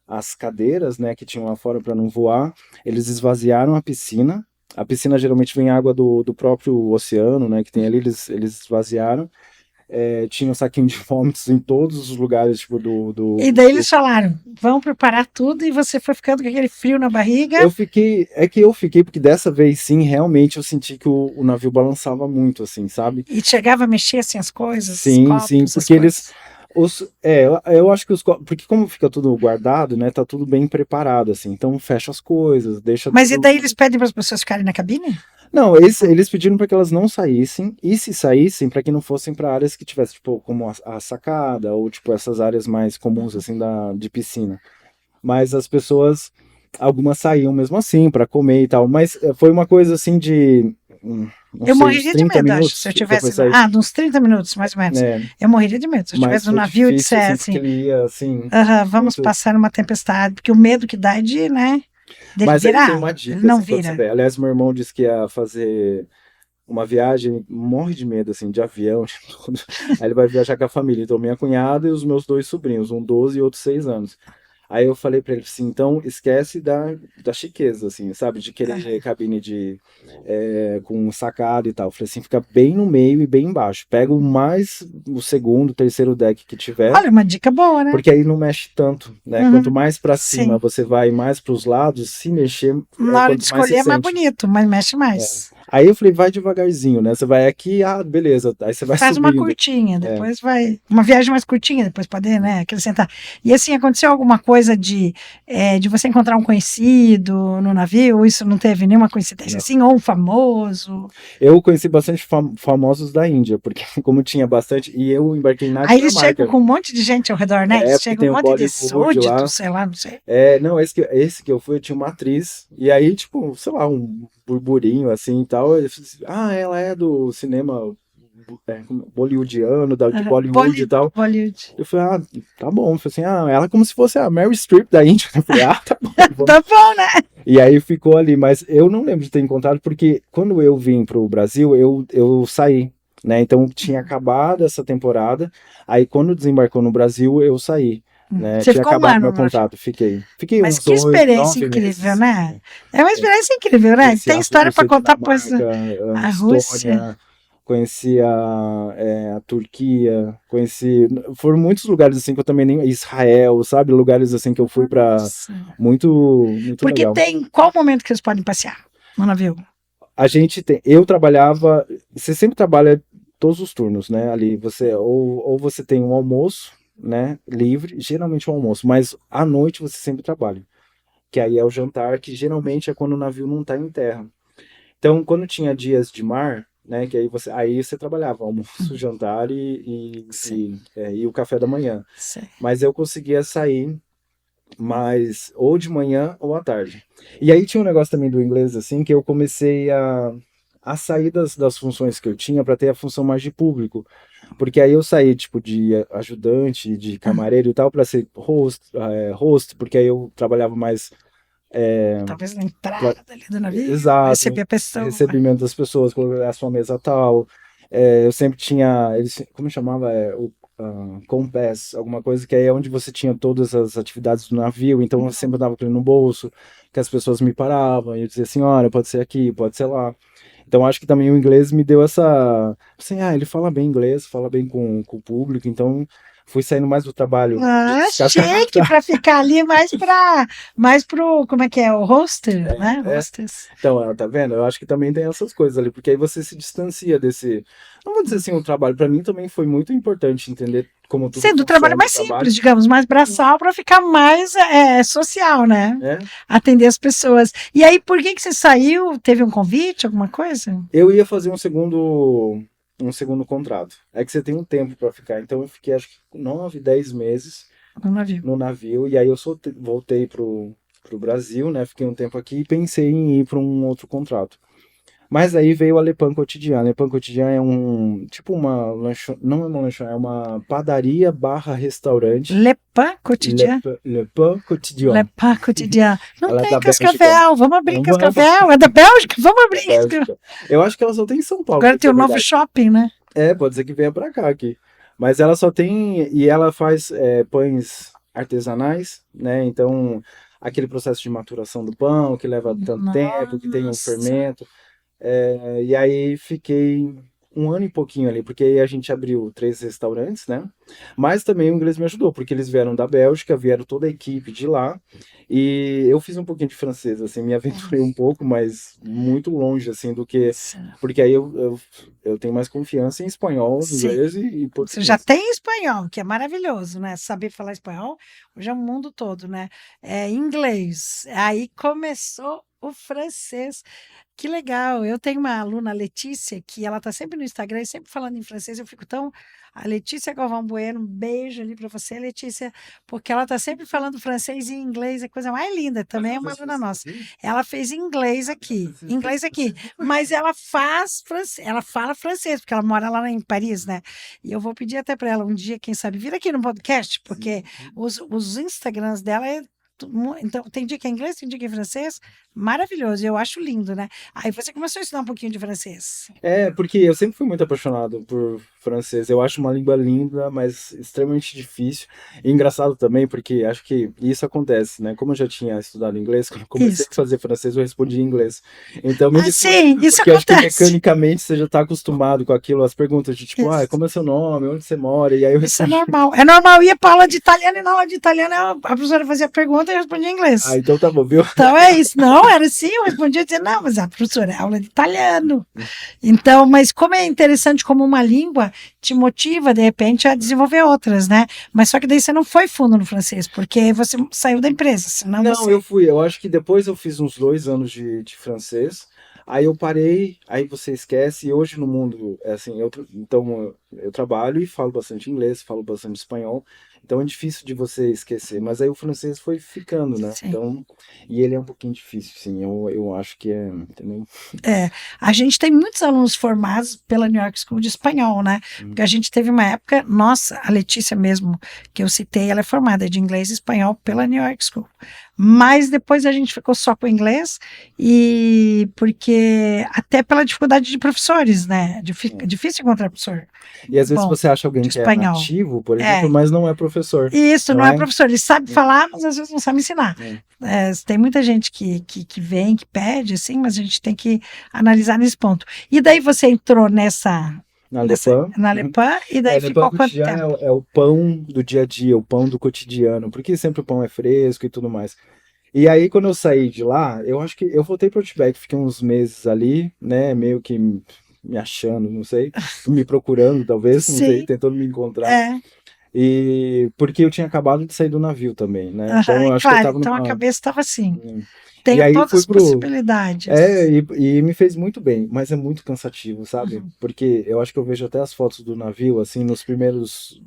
as cadeiras, né, que tinham lá fora para não voar. Eles esvaziaram a piscina. A piscina geralmente vem água do próprio oceano, né, que tem ali, eles esvaziaram. Tinha um saquinho de vômitos em todos os lugares, tipo, E daí eles falaram, vão preparar tudo, e você foi ficando com aquele frio na barriga. Eu fiquei, porque dessa vez sim, realmente eu senti que o navio balançava muito, assim, sabe? E chegava a mexer assim as coisas? Sim, copos, sim, essas porque coisas. eu acho que porque como fica tudo guardado, né, tá tudo bem preparado, assim, então fecha as coisas, deixa Mas tudo... e daí eles pedem para as pessoas ficarem na cabine? Não, eles pediram para que elas não saíssem, e se saíssem, para que não fossem para áreas que tivessem, tipo, como a sacada, ou, tipo, essas áreas mais comuns, assim, de piscina. Mas as pessoas, algumas saíam mesmo assim, para comer e tal, mas foi uma coisa, assim, de... Não Eu sei, morreria uns de 30 medo, acho, minutos se eu depois tivesse. sair. De uns 30 minutos, mais ou menos. Eu morreria de medo. Se eu Mas estivesse no foi navio e difícil, assim, dissesse, porque ele ia, assim... vamos passar numa tempestade, porque o medo que dá é de, né, dele Mas ele virar. tem uma dica, Ele não assim, quando vira. você vê. Aliás, meu irmão disse que ia fazer uma viagem, morre de medo, assim, de avião, de tudo. Aí ele vai viajar com a família. Então, minha cunhada e os meus 2 sobrinhos, um 12 e outro 6 anos. Aí eu falei pra ele assim, então esquece da chiqueza, assim, sabe? De querer cabine com sacada e tal. Eu falei assim, fica bem no meio e bem embaixo. Pega o segundo, terceiro deck que tiver. Olha, uma dica boa, né? Porque aí não mexe tanto, né? Quanto mais pra cima você vai mais pros lados, se mexer... Na hora de escolher é mais bonito, mas mexe mais. Aí eu falei, vai devagarzinho, né? Você vai aqui, beleza. Aí você vai Faz subindo. uma curtinha, depois vai. Uma viagem mais curtinha, depois poder, né, acrescentar. E assim, aconteceu alguma coisa de você encontrar um conhecido no navio? Ou isso não teve nenhuma coincidência Não. assim? Ou um famoso? Eu conheci bastante famosos da Índia, porque como tinha bastante, e eu embarquei na Aí eles chegam Dinamarca. com um monte de gente ao redor, né? Eles Porque chegam tem um o monte de Bollywood lá. súditos, sei lá, não sei. Não, esse que eu fui, eu tinha uma atriz, e aí, tipo, sei lá, um burburinho assim e tal. Eu falei assim, ela é do cinema bollywoodiano, de Bollywood e tal. Bollywood. Eu falei, tá bom. Eu falei assim, ela é como se fosse a Meryl Streep da Índia. Eu falei, tá bom. Tá bom, né? E aí ficou ali, mas eu não lembro de ter encontrado, porque quando eu vim pro Brasil, eu saí, né? Então tinha acabado essa temporada, aí quando desembarcou no Brasil, eu saí, né? Você Tinha ficou um acabado ano meu no navio. contrato, fiquei Mas uns que 8, experiência 9 incrível, meses. né? É uma experiência incrível, né? Conheci Tem história para Rússia, contar, pois Dinamarca, a Rússia. Estônia, conheci a Turquia, foram muitos lugares assim que eu também nem, Israel, sabe? Lugares assim que eu fui pra Nossa. muito Porque legal. tem qual momento que vocês podem passear no navio? Eu trabalhava, você sempre trabalha todos os turnos, né? Ali ou você tem um almoço, né? Livre, geralmente um almoço, mas à noite você sempre trabalha, que aí é o jantar, que geralmente é quando o navio não tá em terra. Então, quando tinha dias de mar, né? Que aí você trabalhava almoço, jantar e o café da manhã. Sim. Mas eu conseguia sair mais ou de manhã ou à tarde. E aí tinha um negócio também do inglês, assim, que eu comecei a sair das funções que eu tinha para ter a função mais de público. Porque aí eu saí, tipo, de ajudante, de camareiro e tal, para ser host, porque aí eu trabalhava mais. Talvez na entrada ali do navio, Exato, receber a pessoa. recebimento das pessoas, colocar a sua mesa tal. Eu sempre tinha, como chamava? Compass, alguma coisa que aí é onde você tinha todas as atividades do navio, então eu sempre andava com ele no bolso, que as pessoas me paravam e eu dizia assim, olha, pode ser aqui, pode ser lá. Então acho que também o inglês me deu essa, assim, ele fala bem inglês, fala bem com o público, então fui saindo mais do trabalho de Chique para ficar ali mais pro, como é que é, o roster, né? Hostess. Então, tá vendo? Eu acho que também tem essas coisas ali, porque aí você se distancia desse, não vou dizer assim, o trabalho, para mim também foi muito importante entender como tudo Sendo o trabalho mais simples, digamos, mais braçal, para ficar mais social, né? Atender as pessoas. E aí, por que você saiu? Teve um convite, alguma coisa? Eu ia fazer um segundo contrato. É que você tem um tempo para ficar. Então eu fiquei acho que 9, 10 meses no navio. E aí eu voltei pro Brasil, né? Fiquei um tempo aqui e pensei em ir para um outro contrato. Mas aí veio a Le Pain Quotidien. Le Pain Quotidien é tipo uma não é uma lanchonete, é uma padaria barra restaurante. Le Pain Quotidien? Le Pain Quotidien. Le Pain Quotidien. Não ela tem Cascavel, vamos abrir em Cascavel. É da Bélgica, vamos abrir em Cascavel. Eu acho que ela só tem em São Paulo. Agora tem um novo shopping, né? Pode ser que venha pra cá aqui. Mas ela só tem, e ela faz pães artesanais, né? Então, aquele processo de maturação do pão, que leva tanto tempo, que tem um fermento. E aí fiquei um ano e pouquinho ali, porque aí a gente abriu 3 restaurantes, né? Mas também o inglês me ajudou, porque eles vieram da Bélgica, vieram toda a equipe de lá, e eu fiz um pouquinho de francês, assim, me aventurei um pouco, mas muito longe, assim, do que... Porque aí eu tenho mais confiança em espanhol, inglês e português. Você já tem espanhol, que é maravilhoso, né? Saber falar espanhol, hoje é o mundo todo, né? Inglês, aí começou o francês. Que legal, eu tenho uma aluna, Letícia, que ela tá sempre no Instagram e sempre falando em francês, eu fico tão... A Letícia Galvão Bueno, um beijo ali para você, Letícia, porque ela tá sempre falando francês e inglês, é a coisa mais linda, também é uma aluna nossa. Ela fez inglês aqui, mas ela fala francês, porque ela mora lá em Paris, né? E eu vou pedir até para ela um dia, quem sabe, vir aqui no podcast, porque os Instagrams dela então, tem dia que é inglês, tem dia que é francês, maravilhoso, eu acho lindo, né? Aí você começou a estudar um pouquinho de francês. Porque eu sempre fui muito apaixonado por francês, eu acho uma língua linda, mas extremamente difícil, e engraçado também, porque acho que isso acontece, né? Como eu já tinha estudado inglês, quando eu comecei a fazer francês, eu respondi em inglês. Então, sim, isso porque acontece. Acho que mecanicamente você já está acostumado com aquilo, as perguntas de tipo, como é seu nome, onde você mora, e aí eu respondi. Isso é normal, é normal, ia para aula de italiano, e na aula de italiano a professora fazia pergunta, eu respondia em inglês. Ah, então tá bom, viu? Então é isso. Não, era assim, eu respondia dizendo, não, mas a professora é aula de italiano. Então, mas como é interessante como uma língua te motiva, de repente, a desenvolver outras, né? Mas só que daí você não foi fundo no francês, porque você saiu da empresa, senão Não, você... eu acho que depois eu fiz uns 2 anos de francês, aí eu parei, aí você esquece, e hoje no mundo, é assim, então eu trabalho e falo bastante inglês, falo bastante espanhol, então é difícil de você esquecer, mas aí o francês foi ficando, né? Sim. Então, e ele é um pouquinho difícil, sim, eu acho que é, entendeu? É, a gente tem muitos alunos formados pela New York School de espanhol, né? Porque a gente teve uma época, nossa, a Letícia mesmo, que eu citei, ela é formada de inglês e espanhol pela New York School. Mas depois a gente ficou só com inglês, e porque até pela dificuldade de professores, né? Difícil encontrar professor E às vezes bom você acha de alguém que é espanhol. nativo, por exemplo, É, mas não é professor, isso, não não é é? professor, ele sabe falar, mas às vezes não sabe ensinar. É. Tem muita gente que vem, que pede, assim, mas a gente tem que analisar nesse ponto. E daí você entrou Na Lepan. na Lepan, e daí Lepan ficou quanto cotidiano tempo? é o pão do dia a dia, o pão do cotidiano, porque sempre o pão é fresco e tudo mais. E aí, quando eu saí de lá, eu acho que eu voltei para o Outback, fiquei uns meses ali, né, meio que me achando, não sei, me procurando, talvez, não sei, Sim, tentando me encontrar. é. E porque eu tinha acabado de sair do navio também, né? Então, Aham, eu acho que eu claro, tava então a numa. cabeça estava assim. E Tenho aí todas fui as pro. possibilidades. E me fez muito bem, mas é muito cansativo, sabe? Uhum, Porque eu acho que eu vejo até as fotos do navio, assim, nos primeiros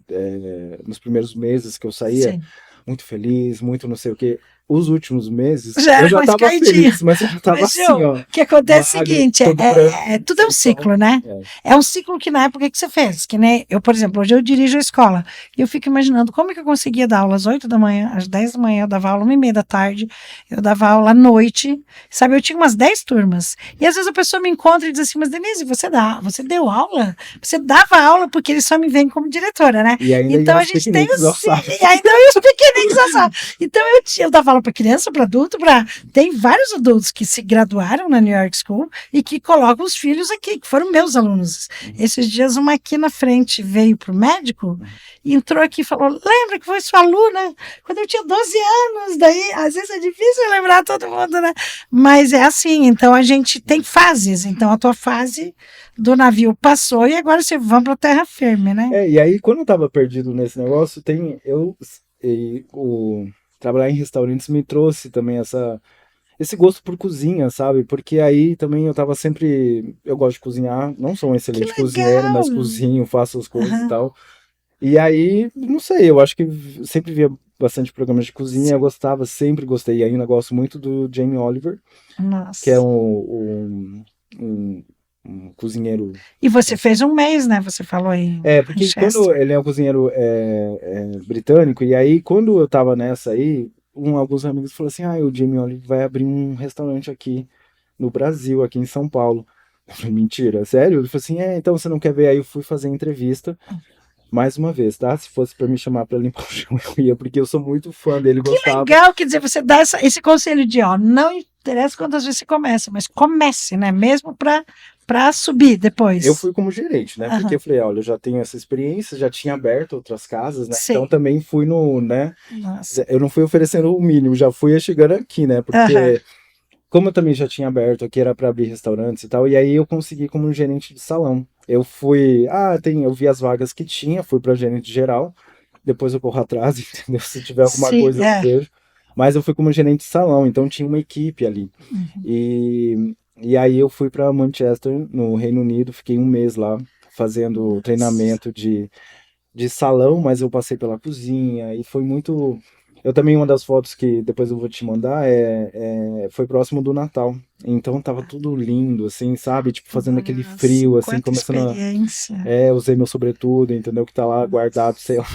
meses que eu saía, sim. muito feliz, muito não sei o quê. Os últimos meses, Já eu era já mais tava caidinha. feliz, mas eu já tava Mas, assim, Gil, ó, o que acontece é o magro, seguinte: todo branco, tudo é um sem sol. ciclo, né? É. É um ciclo que na época que você fez, que nem eu, por exemplo, hoje eu dirijo a escola. E eu fico imaginando como é que eu conseguia dar aula às 8 da manhã, às 10 da manhã, eu dava aula 1h30 da tarde, eu dava aula à noite, sabe? Eu tinha umas 10 turmas. E às vezes a pessoa me encontra e diz assim: Mas Denise, você deu aula? Você dava aula porque eles só me veem como diretora, né? E ainda Então iam a os gente tem pequenitos ao os. sábado. E ainda os pequeninos assar. Então eu dava aula para criança, para adulto, para. Tem vários adultos que se graduaram na New York School e que colocam os filhos aqui, que foram meus alunos. Esses dias, uma aqui na frente veio para o médico e entrou aqui e falou: Lembra que foi sua aluna quando eu tinha 12 anos? Daí, às vezes é difícil lembrar todo mundo, né? Mas é assim, então a gente tem fases. Então a tua fase do navio passou e agora você vai para terra firme, né? E aí, quando eu tava perdido nesse negócio, trabalhar em restaurantes me trouxe também esse gosto por cozinha, sabe? Porque aí também eu gosto de cozinhar, não sou um Que excelente cozinheiro, legal! mas cozinho, faço as coisas e Aham, tal. E aí, não sei, eu acho que sempre via bastante programas de cozinha, eu sim. gostava, sempre gostei, e ainda gosto muito do Jamie Oliver, que é Nossa. um, um cozinheiro. E você fez um mês, né? Você falou em Porque quando Manchester. ele é um cozinheiro britânico, e aí quando eu tava nessa aí, alguns amigos falaram assim, o Jamie Oliver vai abrir um restaurante aqui no Brasil, aqui em São Paulo. Eu falei, mentira, sério? Ele falou assim, então você não quer ver? Aí eu fui fazer a entrevista, mais uma vez, tá? Se fosse pra me chamar pra limpar o chão, eu ia, porque eu sou muito fã dele, Que gostava. legal, quer dizer, você dá esse conselho de, ó, não interessa quantas vezes você começa, mas comece, né? Mesmo para subir Eu depois. fui como gerente, né? Porque Aham, eu falei, olha, eu já tenho essa experiência, já tinha aberto outras casas, né? Então sim. também fui no, né? Nossa. Eu não fui oferecendo o mínimo, já fui chegando aqui, né? Aham. Porque como eu também já tinha aberto aqui, era para abrir restaurantes e tal, e aí eu consegui como um gerente de salão. Eu fui, eu vi as vagas que tinha, fui para gerente geral, depois eu corro atrás, entendeu? Se tiver alguma Sim, coisa eu vejo. Mas eu fui como gerente de salão, então tinha uma equipe ali. E aí eu fui para Manchester, no Reino Unido, fiquei um mês lá fazendo Nossa. treinamento de salão, mas eu passei pela cozinha e foi muito. Eu também, uma das fotos que depois eu vou te mandar foi próximo do Natal. Então tava tudo lindo, assim, sabe? Tipo, fazendo aquele Nossa, frio, assim, quanta começando a. experiência. Usei meu sobretudo, entendeu? Que tá lá guardado, sei lá.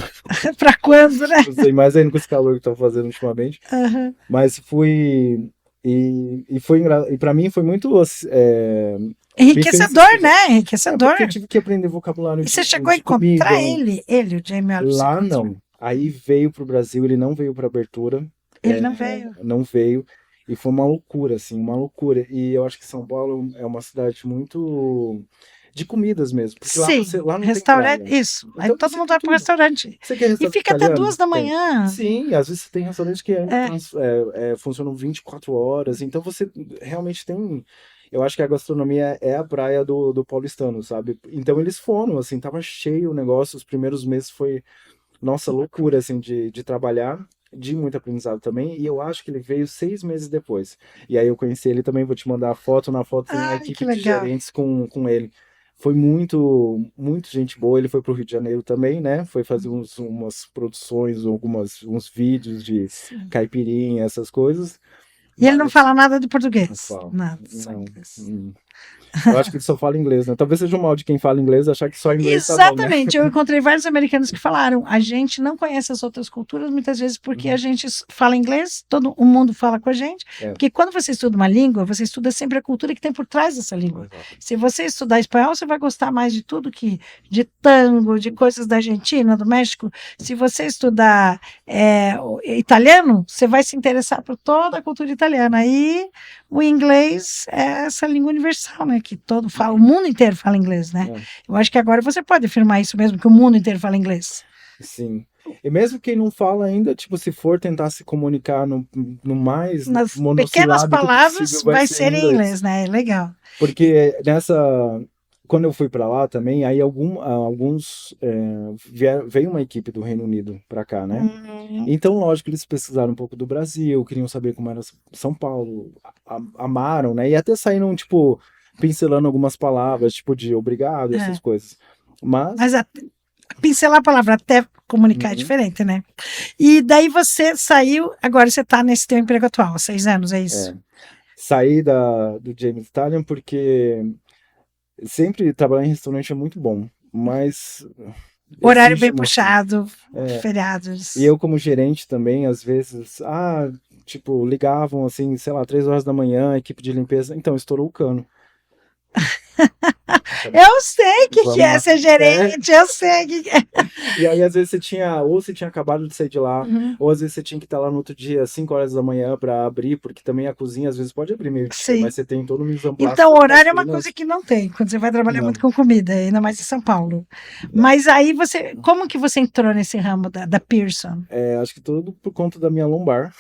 Para quando, né? Não sei mais ainda com esse calor que tá fazendo ultimamente. Aham. Mas fui. E foi engraçado. E pra mim foi muito. Me fez. Enriquecedor, né? Enriquecedor. Porque eu tive que aprender vocabulário E você chegou a de comida. encontrar ele, o Jamie Oliver, você Lá encontrou? não. Aí veio pro Brasil, ele não veio pra abertura, Ele não veio. não veio. E foi uma loucura, assim, uma loucura. E eu acho que São Paulo é uma cidade muito de comidas mesmo, porque Sim, lá não tem restaurante, praia. isso. Aí Então todo você mundo tem vai pro tudo. restaurante. Você quer E restaurante fica até italiano? 2 da Tem. manhã. Sim, às vezes você tem restaurantes que É. funcionam 24 horas, então você realmente tem. Eu acho que a gastronomia é a praia do paulistano, sabe? Então eles foram, assim, tava cheio o negócio, os primeiros meses foi, nossa, loucura, assim, de trabalhar, de muito aprendizado também, e eu acho que ele veio 6 meses depois. E aí eu conheci ele também, vou te mandar a foto, na foto tem a Ai, que equipe de legal. gerentes com ele. Foi muito gente boa, ele foi pro Rio de Janeiro também, né? Foi fazer umas produções, uns vídeos de Sim. caipirinha, essas coisas, E ele não mas fala nada de não português. falo, Nada, só não. inglês. Eu acho que ele só fala inglês, né? Talvez seja um mal de quem fala inglês achar que só inglês tá bom, né? Exatamente. Eu encontrei vários americanos que falaram: a gente não conhece as outras culturas, muitas vezes porque a Uhum. gente fala inglês, todo o mundo fala com a gente. É, Porque quando você estuda uma língua, você estuda sempre a cultura que tem por trás dessa língua. exato. Se você estudar espanhol, você vai gostar mais de tudo que de tango, de coisas da Argentina, do México. Se você estudar o italiano, você vai se interessar por toda a cultura italiana. Aí o inglês é essa língua universal, né? Que todo fala, o mundo inteiro fala inglês, né? É, Eu acho que agora você pode afirmar isso mesmo, que o mundo inteiro fala inglês. sim. E mesmo quem não fala ainda, tipo, se for tentar se comunicar no mais Nas pequenas monossilábico palavras possível, vai vai ser em ser em inglês. inglês, né? Legal. E, Porque quando eu fui para lá também, aí alguns, veio uma equipe do Reino Unido para cá, né? hum, Então, lógico, eles pesquisaram um pouco do Brasil, queriam saber como era São Paulo, amaram, né? E até saíram, tipo, pincelando algumas palavras, tipo de obrigado, essas é. coisas. Mas Mas, pincelar a palavra até comunicar é uhum, diferente, né? E daí você saiu, agora você está nesse teu emprego atual, há 6 anos, é isso? é, saí do James Italian porque sempre trabalhar em restaurante é muito bom, mas Horário bem exige muito. puxado, É, e feriados. eu como gerente também, às vezes, tipo, ligavam assim, sei lá, 3 horas da manhã, equipe de limpeza, então estourou o cano. Eu sei o que Vamos é lá. ser gerente, eu sei o que é. E aí às vezes você tinha acabado de sair de lá, Uhum, ou às vezes você tinha que estar lá no outro dia, 5 horas da manhã para abrir, porque também a cozinha às vezes pode abrir meio-dia, sim. mas você tem todo o mise en place Então, o das horário é uma coisa cozinhas. que não tem quando você vai trabalhar muito Não. com comida, ainda mais em São Paulo. É, Mas aí você, como que você entrou nesse ramo da Pearson? acho que tudo por conta da minha lombar.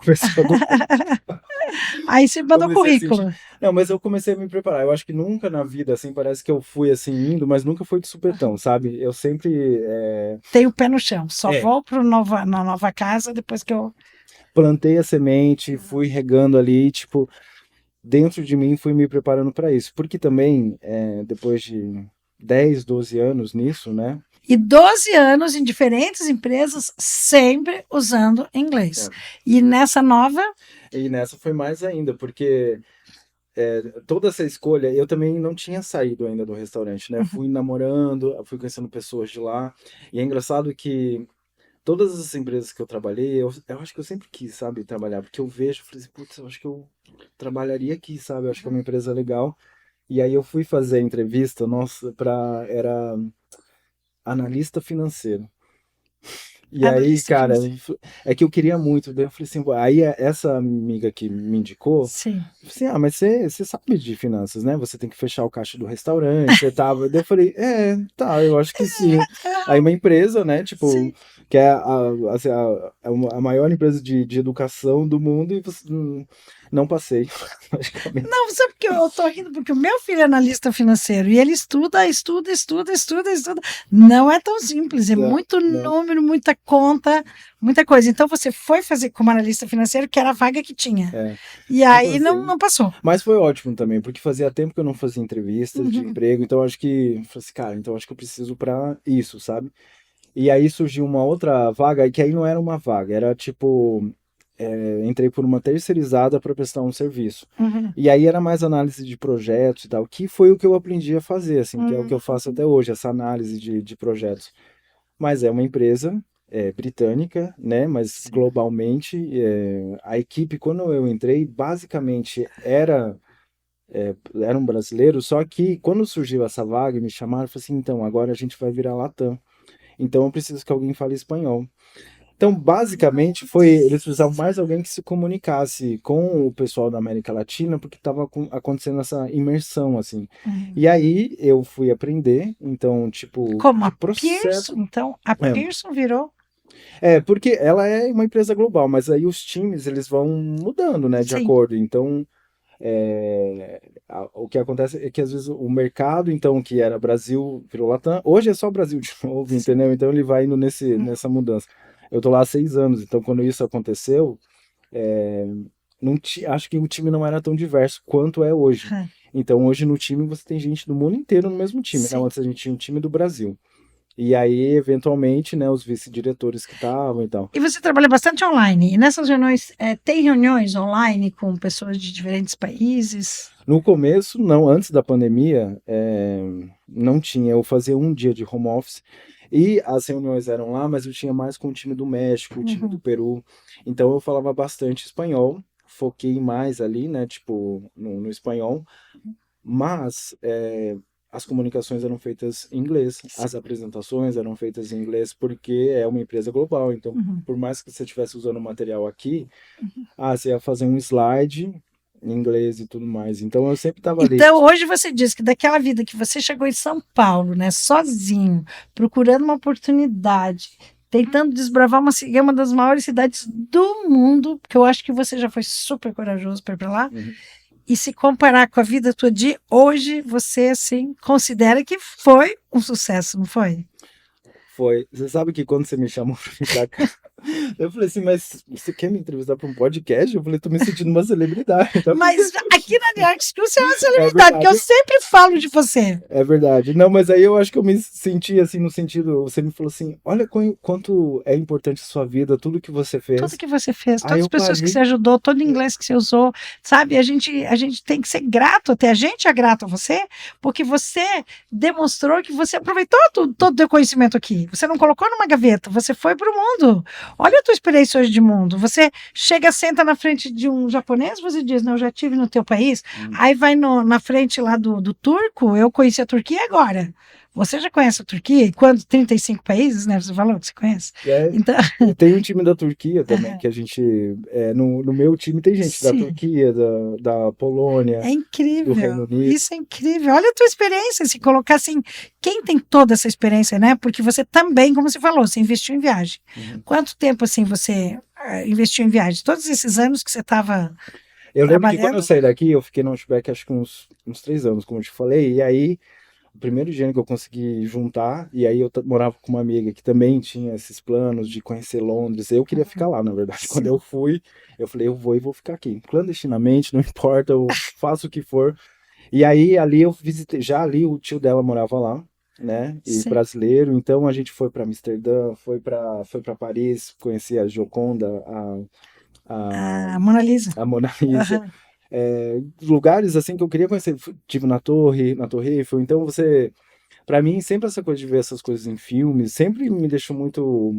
Começou a Aí você mandou comecei a sentir. currículo. Não, mas eu comecei a me preparar. Eu acho que nunca na vida, assim, parece que eu fui assim indo, mas nunca foi de supetão, sabe? Eu sempre Tenho o pé no chão. Só é, vou na nova casa depois que eu. plantei a semente, fui regando ali, tipo, dentro de mim fui me preparando para isso. Porque também, depois de 10, 12 anos nisso, né? E 12 anos em diferentes empresas, sempre usando inglês. É, E nessa nova. e nessa foi mais ainda, porque toda essa escolha, eu também não tinha saído ainda do restaurante, né? Fui namorando, fui conhecendo pessoas de lá. E é engraçado que todas as empresas que eu trabalhei, eu acho que eu sempre quis, sabe, trabalhar, porque eu vejo, falei assim, putz, eu acho que eu trabalharia aqui, sabe? Eu acho que é uma empresa legal. E aí eu fui fazer a entrevista, nossa, era analista financeiro. E aí, Analista cara, financeiro. é que eu queria muito. Daí eu falei assim, aí essa amiga que me indicou, Sim. falei assim, mas você sabe de finanças, né? Você tem que fechar o caixa do restaurante, você tava. Daí eu falei, tá, eu acho que sim. Aí uma empresa, né, tipo, Sim. que é assim, a maior empresa de educação do mundo, e você, não passei, logicamente. Não, sabe porque eu tô rindo? Porque o meu filho é analista financeiro e ele estuda, estuda, estuda, estuda, estuda. Não é tão simples, é Não, muito não. número, muita conta, muita coisa. Então você foi fazer como analista financeiro, que era a vaga que tinha. É, E não aí não, passei. não passou. Mas foi ótimo também, porque fazia tempo que eu não fazia entrevistas de Uhum. emprego, então acho que, falei assim, cara, então acho que eu preciso pra isso, sabe? E aí surgiu uma outra vaga, que aí não era uma vaga, era tipo, entrei por uma terceirizada para prestar um serviço. Uhum. E aí era mais análise de projetos e tal, que foi o que eu aprendi a fazer, assim, que é o que eu faço Uhum. até hoje, essa análise de projetos. Mas é uma empresa britânica, né? Mas Sim. globalmente, a equipe, quando eu entrei, basicamente era um brasileiro, só que quando surgiu essa vaga, me chamaram e falaram assim, então, agora a gente vai virar Latam. Então eu preciso que alguém fale espanhol. Então, basicamente, eles precisavam mais alguém que se comunicasse com o pessoal da América Latina, porque estava acontecendo essa imersão, assim. E aí eu fui aprender, então, tipo, Como o a processo. Pearson, então, a Pearson virou. Porque ela é uma empresa global, mas aí os times eles vão mudando, né, de Sim. acordo. Então, o que acontece é que às vezes o mercado, então, que era Brasil, virou Latam, hoje é só Brasil de novo, entendeu? Então ele vai indo nessa mudança. Eu tô lá há 6 anos, então quando isso aconteceu, não acho que o time não era tão diverso quanto é hoje. Aham. Então hoje no time você tem gente do mundo inteiro no mesmo time, né? Sim. Antes a gente tinha um time do Brasil. E aí, eventualmente, né, os vice-diretores que estavam e tal. E você trabalha bastante online. E nessas reuniões, tem reuniões online com pessoas de diferentes países? No começo, não, antes da pandemia, não tinha. Eu fazia um dia de home office e as reuniões eram lá, mas eu tinha mais com o time do México, o time do Peru. Então eu falava bastante espanhol, foquei mais ali, né, tipo, no espanhol. Mas as comunicações eram feitas em inglês, as apresentações eram feitas em inglês, porque é uma empresa global. Então, por mais que você estivesse usando o material aqui, você ia fazer um slide em inglês e tudo mais. Então, eu sempre estava ali. Então, hoje você diz que daquela vida que você chegou em São Paulo, né, sozinho, procurando uma oportunidade, tentando desbravar uma das maiores cidades do mundo, porque eu acho que você já foi super corajoso para ir para lá. E se comparar com a vida tua de hoje, você, assim, considera que foi um sucesso, não foi? Foi. Você sabe que quando você me chamou pra vir pra cá, eu falei assim, mas você quer me entrevistar para um podcast? Eu falei, tô me sentindo uma celebridade. Tá? Mas aqui na New York School você é uma É celebridade, porque eu verdade. sempre falo de você. É verdade. Não, mas aí eu acho que eu me senti assim no sentido, você me falou assim, olha quanto é importante a sua vida, tudo que você Tudo fez. que você fez, Aí todas as eu pessoas que você parei. ajudou, todo o inglês que você usou, sabe? A gente tem que ser grato, até a gente é grato a você, porque você demonstrou que você aproveitou todo o teu conhecimento aqui. Você não colocou numa gaveta, você foi para o mundo. Olha a tua experiência hoje de mundo. Você chega, senta na frente de um japonês, você diz, não, eu já tive no teu país. Aí vai na frente lá do turco, eu conheci a Turquia agora. Você já conhece a Turquia? E quando 35 países, né? Você falou que você conhece. Então, E tem um time da Turquia também, que a gente. No meu time tem gente da sim. Turquia, da Polônia, É do Reino incrível, Unido. isso é incrível. Olha a tua experiência, se colocar assim, quem tem toda essa experiência, né? Porque você também, como você falou, você investiu em viagem. Quanto tempo assim você investiu em viagem? Todos esses anos que você estava Eu lembro que quando eu trabalhando? saí daqui, eu fiquei no Outback acho que uns 3 anos, como eu te falei, e aí o primeiro dinheiro que eu consegui juntar, e aí eu morava com uma amiga que também tinha esses planos de conhecer Londres. Eu queria ficar lá, na verdade. Quando eu Sim. fui, eu falei, eu vou e vou ficar aqui. Clandestinamente, não importa, eu faço o que for. E aí ali eu visitei, já ali o tio dela morava lá, né? E Sim. brasileiro, então a gente foi para Amsterdã, foi para Paris, conheci a Gioconda, a, A Mona Lisa. a Mona Lisa. Aham. Lugares assim que eu queria conhecer. Tive na Torre Eiffel. Então pra mim, sempre essa coisa de ver essas coisas em filmes, sempre me deixou muito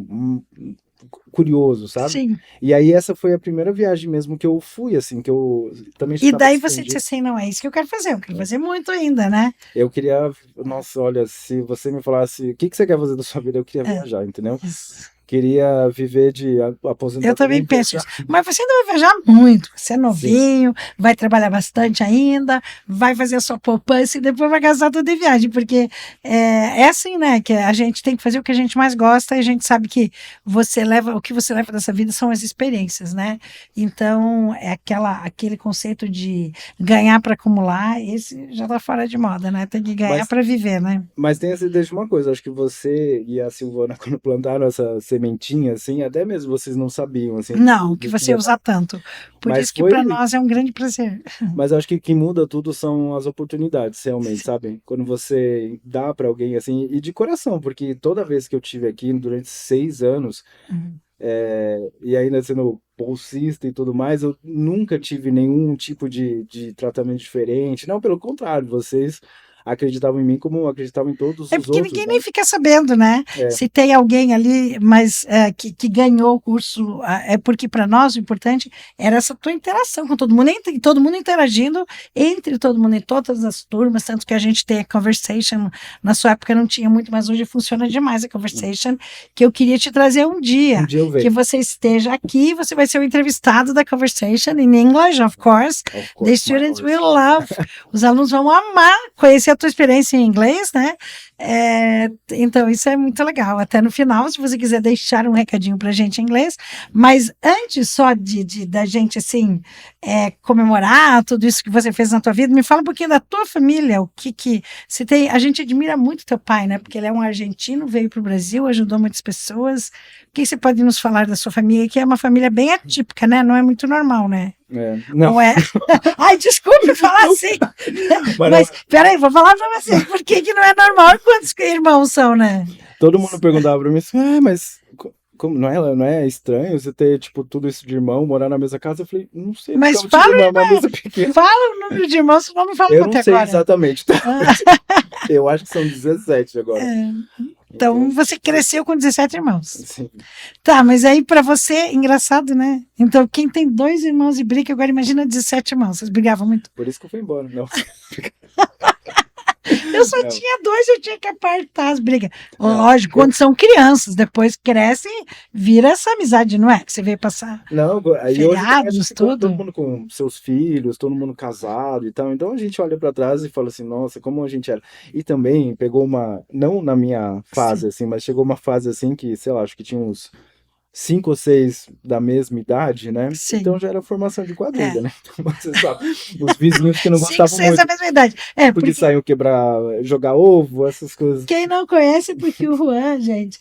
curioso, sabe? Sim. E aí essa foi a primeira viagem mesmo que eu fui, assim, que eu também já E estava daí você disse desprendido. assim, não é isso que eu quero fazer, eu quero fazer muito ainda, né? Eu queria, nossa, olha, se você me falasse o que que você quer fazer da sua vida, eu queria É. viajar, entendeu? Isso. Queria viver de Eu aposentadoria também e penso viajar. isso. Mas você ainda vai viajar muito. Você é Sim. novinho, vai trabalhar bastante ainda, vai fazer a sua poupança e depois vai gastar tudo em viagem. Porque é assim, né? Que a gente tem que fazer o que a gente mais gosta e a gente sabe que o que você leva dessa vida são as experiências, né? Então, é aquele conceito de ganhar para acumular, esse já está fora de moda, né? Tem que ganhar Mas para viver, né? Mas tenha certeza de uma coisa, acho que você e a Silvana, quando plantaram essa sementinha, assim, até mesmo vocês não sabiam, assim, Não, que do que você ia usa dar. tanto. Por Mas isso que para foi, nós é um grande prazer. mas eu acho que o que muda tudo são as oportunidades, realmente, sabe? Quando você dá pra alguém, assim, e de coração, porque toda vez que eu tive aqui, durante 6 anos, Uhum. e ainda sendo bolsista e tudo mais, eu nunca tive nenhum tipo de tratamento diferente. Não, pelo contrário, vocês acreditavam em mim como acreditavam em todos É os porque outros, ninguém né? nem fica sabendo, né? É. Se tem alguém ali, mas que ganhou o curso, é porque para nós o importante era essa tua interação com todo mundo, todo mundo interagindo entre todo mundo, em todas as turmas, tanto que a gente tem a Conversation, na sua época não tinha muito, mas hoje funciona demais a Conversation, que eu queria te trazer um dia Um dia eu que venho. você esteja aqui, você vai ser o entrevistado da Conversation in English, of course. Of The course, students my will love. Os alunos vão amar conhecer a tua experiência em inglês, né? Então, isso é muito legal. Até no final, se você quiser deixar um recadinho pra gente em inglês. Mas antes só da gente, assim, comemorar tudo isso que você fez na tua vida, me fala um pouquinho da tua família. O que você tem. A gente admira muito teu pai, né? Porque ele é um argentino, veio pro Brasil, ajudou muitas pessoas. O que você pode nos falar da sua família? Que é uma família bem atípica, né? Não é muito normal, né? Não, Não é? Ai, desculpe falar assim. Mas, peraí, vou falar pra vocês. Por que não é normal? Quantos irmãos são, né? todo mundo perguntava pra mim assim, mas como, não é estranho você ter, tipo, tudo isso de irmão, morar na mesma casa? Eu falei, não sei, Mas porque eu tive fala, uma mesa pequena. Fala o número de irmãos, senão me fala Eu até não sei agora. exatamente, tá? Eu acho que são 17 agora. Então, você cresceu com 17 irmãos. Sim. Tá, mas aí pra você, engraçado, né? Então, quem tem 2 irmãos e briga, agora imagina 17 irmãos. Vocês brigavam muito? Por isso que eu fui embora. Não. Eu só tinha 2, eu tinha que apartar as brigas. Lógico, quando são crianças, depois crescem, vira essa amizade, não é? Que você veio passar. Não, aí feriados, hoje tudo. tudo. Todo mundo com seus filhos, todo mundo casado e tal. Então a gente olha pra trás e fala assim, nossa, como a gente era. E também pegou não na minha fase, assim, mas chegou uma fase assim que, sei lá, acho que tinha uns 5 ou 6 da mesma idade, né? Sim. Então já era formação de quadrilha, né? Então, você sabe, os vizinhos que não 5, gostavam 6 muito, da mesma idade. porque saíam jogar ovo, essas coisas. Quem não conhece, porque o Juan, gente,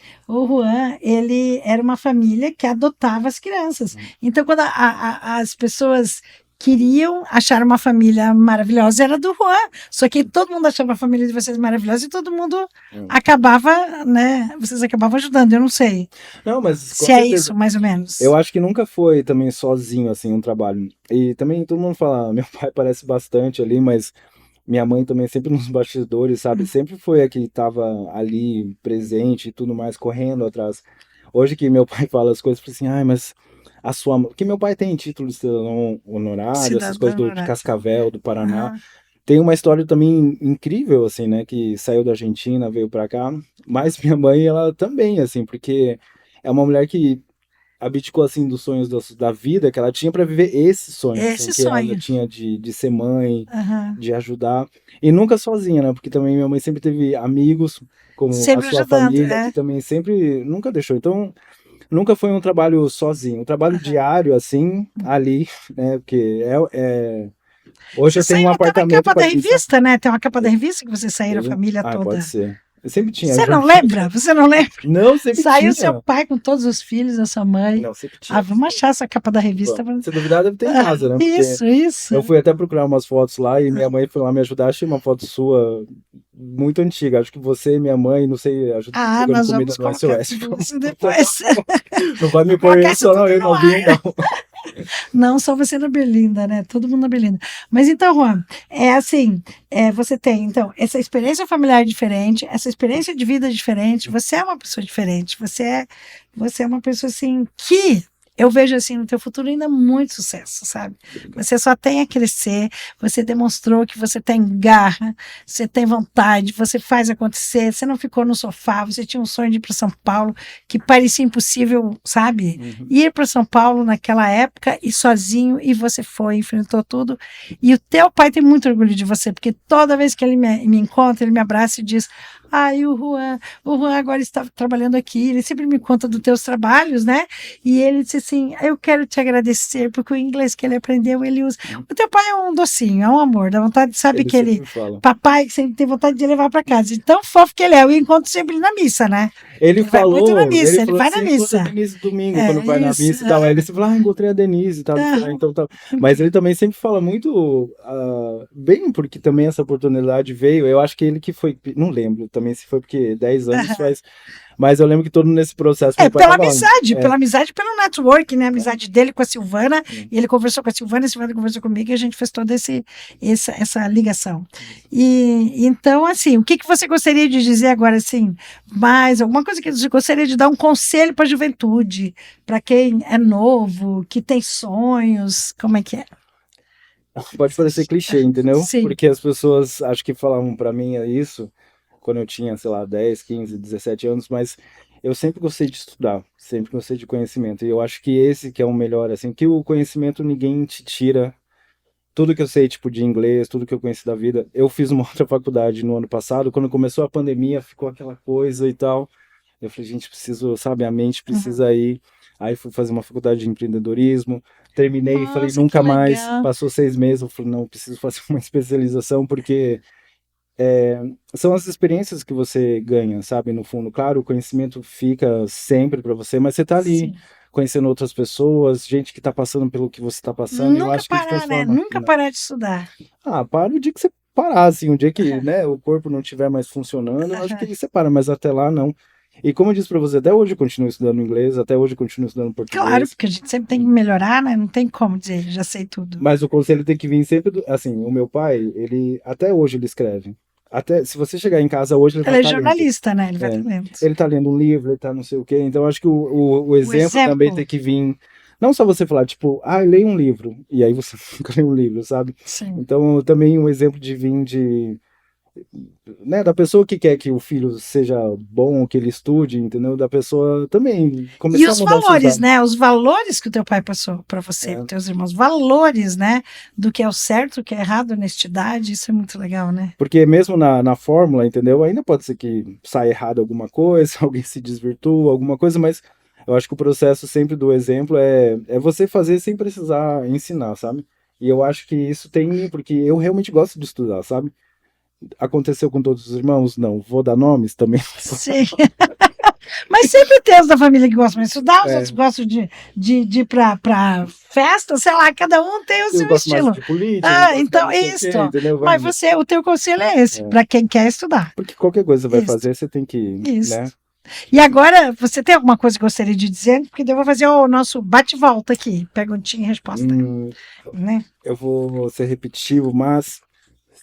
ele era uma família que adotava as crianças. Então, quando as pessoas queriam achar uma família maravilhosa, era do Juan. Só que todo mundo achava a família de vocês maravilhosa e todo mundo acabava, né? Vocês acabavam ajudando, eu não sei. Não, mas se é isso, mais ou menos. Eu acho que nunca foi também sozinho, assim, um trabalho. E também todo mundo fala, meu pai parece bastante ali, mas minha mãe também sempre nos bastidores, sabe? Sempre foi a que estava ali presente e tudo mais, correndo atrás. Hoje que meu pai fala as coisas, eu falo assim, mas a sua mãe... Porque meu pai tem título de cidadão honorário, essas coisas de Cascavel, do Paraná. Tem uma história também incrível, assim, né? Que saiu da Argentina, veio pra cá. Mas minha mãe, ela também, assim, porque é uma mulher que abdicou, assim, dos sonhos da vida que ela tinha para viver esse sonho. Esse assim, sonho. Que ela tinha de ser mãe, de ajudar. E nunca sozinha, né? Porque também minha mãe sempre teve amigos, como sempre a sua ajudando, família, que também sempre, nunca deixou. Então, nunca foi um trabalho sozinho. Um trabalho diário, assim, ali, né? Porque hoje eu tenho um apartamento. Tem uma capa da revista, né? Tem uma capa da revista que você saiu a família toda. Pode ser. Eu sempre tinha. Você não lembra? Você não lembra? Não, sempre Saiu tinha. seu pai com todos os filhos, a sua mãe. Não, sempre tinha. Vamos achar essa capa da revista. Se duvidar, deve ter em casa, né? Porque Isso. Eu fui até procurar umas fotos lá e minha mãe foi lá me ajudar. Achei uma foto sua muito antiga. Acho que você e minha mãe, não sei, ajudando nós comida vamos no colocar SOS. tudo isso depois. Não vai me pôr isso, não. Eu não vi, não. Não, só você na Berlinda, né? Todo mundo na Berlinda. Mas então, Juan, você tem, então, essa experiência familiar diferente, essa experiência de vida diferente, você é uma pessoa diferente, você é uma pessoa, assim, que eu vejo, assim, no teu futuro ainda muito sucesso, sabe? Você só tem a crescer, você demonstrou que você tem garra, você tem vontade, você faz acontecer, você não ficou no sofá, você tinha um sonho de ir para São Paulo, que parecia impossível, sabe? Ir para São Paulo naquela época e sozinho, e você foi, enfrentou tudo. E o teu pai tem muito orgulho de você, porque toda vez que ele me encontra, ele me abraça e diz: o Juan agora está trabalhando aqui, ele sempre me conta dos teus trabalhos, né? E ele disse assim, eu quero te agradecer, porque o inglês que ele aprendeu, ele usa. O teu pai é um docinho, é um amor, dá vontade, sabe que ele, papai, que sempre tem vontade de levar para casa, de tão fofo que ele é, eu encontro sempre na missa, né? Ele falou, vai muito na missa, ele vai assim, na missa. Denise domingo, quando vai na missa e tal, aí ele sempre fala, encontrei a Denise e tal, então tal. Mas ele também sempre fala muito bem, porque também essa oportunidade veio, eu acho que ele que foi, não lembro também, também se foi porque 10 anos faz. Mas eu lembro que todo nesse processo. Meu pai pela tava lá. amizade, pela amizade, pelo network, né? A amizade dele com a Silvana, e ele conversou com a Silvana conversou comigo, e a gente fez toda essa ligação. E então, assim, o que você gostaria de dizer agora, assim, mais alguma coisa que você gostaria de dar um conselho para a juventude, para quem é novo, que tem sonhos, como é que é? Pode parecer clichê, entendeu? Sim. Porque as pessoas acho que falavam pra mim isso quando eu tinha, sei lá, 10, 15, 17 anos, mas eu sempre gostei de estudar, sempre gostei de conhecimento. E eu acho que esse que é o melhor, assim, que o conhecimento ninguém te tira. Tudo que eu sei, tipo, de inglês, tudo que eu conheci da vida. Eu fiz uma outra faculdade no ano passado, quando começou a pandemia, ficou aquela coisa e tal. Eu falei, gente, preciso, sabe, a mente precisa ir. Aí fui fazer uma faculdade de empreendedorismo, terminei e falei, Nossa, nunca que mais. legal. Passou 6 meses, eu falei, não, preciso fazer uma especialização, porque são as experiências que você ganha, sabe, no fundo. Claro, o conhecimento fica sempre para você, mas você tá ali Sim. conhecendo outras pessoas, gente que tá passando pelo que você tá passando, e eu Nunca acho que te parar, né? transforma. Nunca parar de estudar. Para o dia que você parar, assim, o dia que, né, o corpo não estiver mais funcionando, eu acho que você para, mas até lá não. E como eu disse pra você, até hoje eu continuo estudando inglês, até hoje eu continuo estudando Claro, português, porque a gente sempre tem que melhorar, né? Não tem como dizer, já sei tudo. mas o conselho tem que vir sempre assim, o meu pai, ele, até hoje ele escreve. Até, se você chegar em casa hoje, ele vai Ele é estar lendo. jornalista, né? Ele vai É, estar lendo. ele tá lendo um livro, ele tá não sei o quê, então eu acho que o exemplo também exemplo. tem que vir, não só você falar, tipo, leia um livro, e aí você nunca lê um livro, sabe? Sim. Então também um exemplo de vir de, né, da pessoa que quer que o filho seja bom, que ele estude, entendeu? Da pessoa também E começar a os mudar seus valores, hábitos. né? Os valores que o teu pai passou para você, É, para teus irmãos. Valores, né? Do que é o certo, do que é errado, honestidade. Isso é muito legal, né? porque mesmo na fórmula, entendeu? Ainda pode ser que saia errado alguma coisa, alguém se desvirtua, alguma coisa, mas eu acho que o processo sempre do exemplo é você fazer sem precisar ensinar, sabe? E eu acho que isso tem, porque eu realmente gosto de estudar, sabe? Aconteceu com todos os irmãos? Não. Vou dar nomes também? Sim. Mas sempre tem os da família que gostam de estudar, os É, outros gostam de ir para festa, sei lá, cada um tem o eu seu gosto mais estilo. de política, eu gosto mais Então, não sei o isso. quê, entendeu? Vai Mas indo. o teu conselho é esse, É. para quem quer estudar. Porque qualquer coisa vai Isso, fazer, você tem que, isso. né? E agora, você tem alguma coisa que gostaria de dizer? Porque eu vou fazer o nosso bate-volta aqui, perguntinha e resposta, Hum, né? eu vou ser repetitivo, mas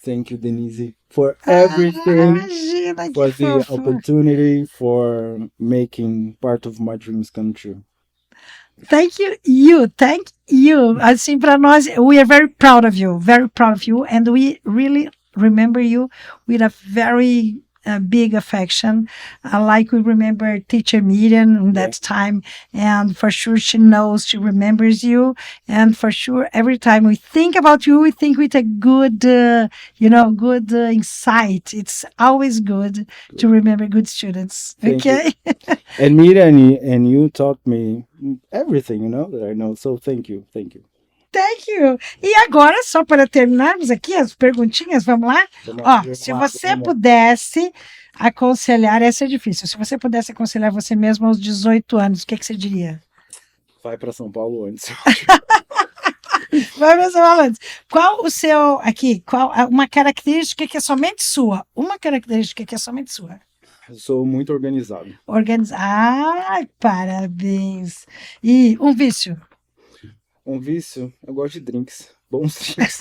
thank you, Denise, for everything, Imagina, que for the fofo. opportunity, for making part of my dreams come true. Thank you. Assim, para nós, we are very proud of you, and we really remember you with a very big affection, like we remember teacher Miriam in that time, and for sure she knows, she remembers you, and for sure every time we think about you, we think with a good, good insight. It's always good to remember good students. Thank Okay. And Miriam and you taught me everything, that I know. So thank you. Thank you. E agora, só para terminarmos aqui as perguntinhas, vamos lá? Se você pudesse aconselhar, essa é difícil, se você pudesse aconselhar você mesmo aos 18 anos, o que você diria? Vai para São Paulo antes. Vai para São Paulo antes. Qual o seu, uma característica que é somente sua? Uma característica que é somente sua? Eu sou muito organizado. Ai, parabéns. E um vício? Um vício, eu gosto de drinks. Bons drinks.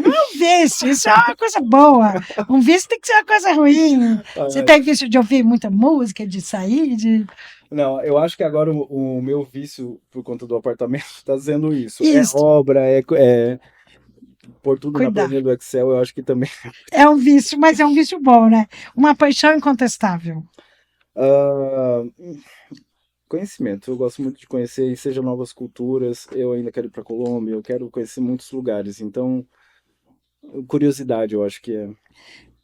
Não é um vício, isso é uma coisa boa. Um vício tem que ser uma coisa ruim. Você tem vício de ouvir muita música, de sair, de... Não, eu acho que agora o meu vício, por conta do apartamento, está sendo isso. Isso. É obra, pôr tudo na Cuidar. planilha do Excel, eu acho que também. É um vício, mas é um vício bom, né? Uma paixão incontestável. Conhecimento, eu gosto muito de conhecer, e seja novas culturas. Eu ainda quero ir para Colômbia, eu quero conhecer muitos lugares. Então, curiosidade, eu acho que é.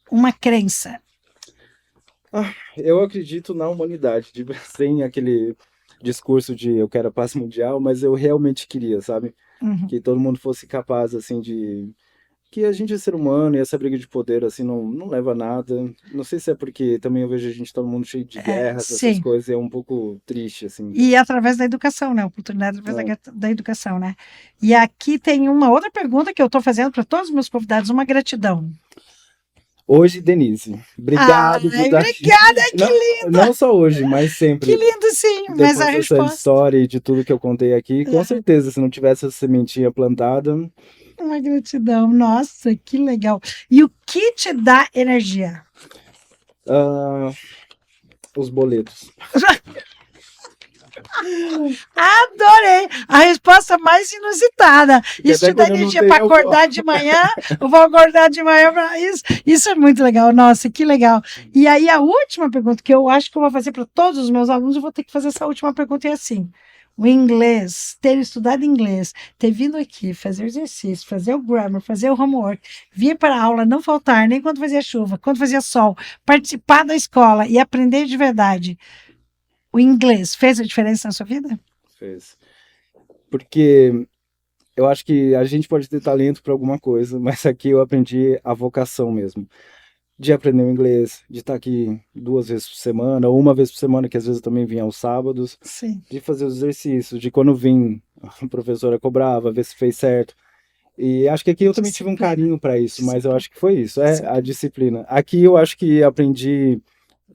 Uma crença. Eu acredito na humanidade, sem aquele discurso de eu quero a paz mundial, mas eu realmente queria, sabe? Uhum. Que todo mundo fosse capaz, assim, que a gente é ser humano e essa briga de poder, assim, não leva a nada. Não sei se é porque também eu vejo todo mundo cheio de guerras, essas coisas, é um pouco triste, assim. E através da educação, né? Oportunidade através da educação, né? E aqui tem uma outra pergunta que eu estou fazendo para todos os meus convidados, uma gratidão. Hoje, Denise. Obrigado por Ai, estar aqui. obrigada, que lindo, Não só hoje, mas sempre. que lindo sim, mas Depois a dessa resposta... história e de tudo que eu contei aqui, com certeza, se não tivesse essa sementinha plantada, Uma gratidão, nossa, que legal. E o que te dá energia? os boletos. Adorei! A resposta mais inusitada. Isso até te dá quando eu não energia tenho, para eu acordar de manhã? Eu vou acordar de manhã para isso. Isso é muito legal. Nossa, que legal. E aí, a última pergunta que eu acho que eu vou fazer para todos os meus alunos, eu vou ter que fazer essa última pergunta, é assim. O inglês, ter estudado inglês, ter vindo aqui, fazer o exercício, fazer o grammar, fazer o homework, vir para a aula, não faltar, nem quando fazia chuva, quando fazia sol, participar da escola e aprender de verdade. O inglês fez a diferença na sua vida? Fez. Porque eu acho que a gente pode ter talento para alguma coisa, mas aqui eu aprendi a vocação mesmo. De aprender o inglês, de estar aqui 2 vezes por semana, ou 1 vez por semana, que às vezes eu também vinha aos sábados, Sim. de fazer os exercícios, de quando vim, a professora cobrava, ver se fez certo. E acho que aqui eu também tive um carinho para isso, mas eu acho que foi isso, a disciplina. Aqui eu acho que aprendi.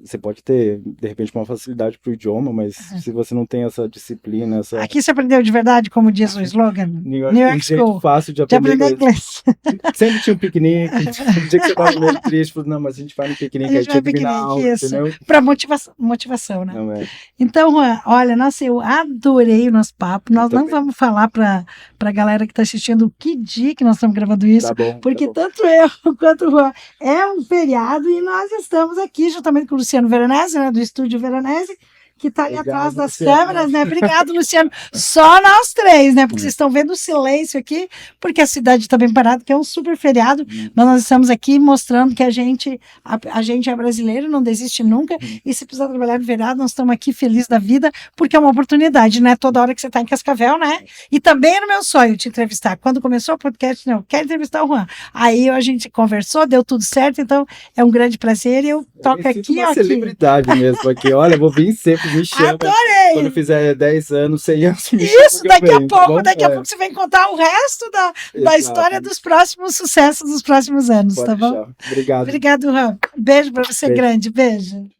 Você pode ter, de repente, uma facilidade para o idioma, mas se você não tem essa disciplina, essa... Aqui você aprendeu de verdade, como diz o slogan? New York School. Jeito fácil de De aprender aprender inglês. inglês. Sempre tinha um piquenique, o dia que você tava meio triste, falou, não, mas a gente vai no piquenique, aí tinha que vir na aula, entendeu? Para motivação, né? Não, Então, Juan, olha, nossa, eu adorei o nosso papo. Nós não vamos falar para a galera que está assistindo que dia que nós estamos gravando isso, tá bom, porque tá bom. tanto eu quanto o Juan é um feriado e nós estamos aqui juntamente com o Luciano Veronese, né, do Estúdio Veronese, que está ali atrás das câmeras, né? Obrigado, Luciano. Só nós 3, né? Porque vocês estão vendo o silêncio aqui, porque a cidade está bem parada, que é um super feriado, mas nós estamos aqui mostrando que a gente é brasileiro, não desiste nunca, e se precisar trabalhar no feriado, nós estamos aqui felizes da vida, porque é uma oportunidade, né? Toda hora que você está em Cascavel, né? E também era o meu sonho te entrevistar. Quando começou o podcast, não, quero entrevistar o Juan. Aí a gente conversou, deu tudo certo, então é um grande prazer, e eu toco aqui, uma celebridade mesmo aqui, olha, vou vir sempre, me chama. Adorei! Quando fizer 10 anos, 100 anos, me Isso, daqui a pouco, tá daqui a pouco você vem contar o resto da história dos próximos sucessos dos próximos anos, Pode tá bom? deixar. Obrigado. Obrigado, Ram. Beijo pra você, Beijo. grande. Beijo.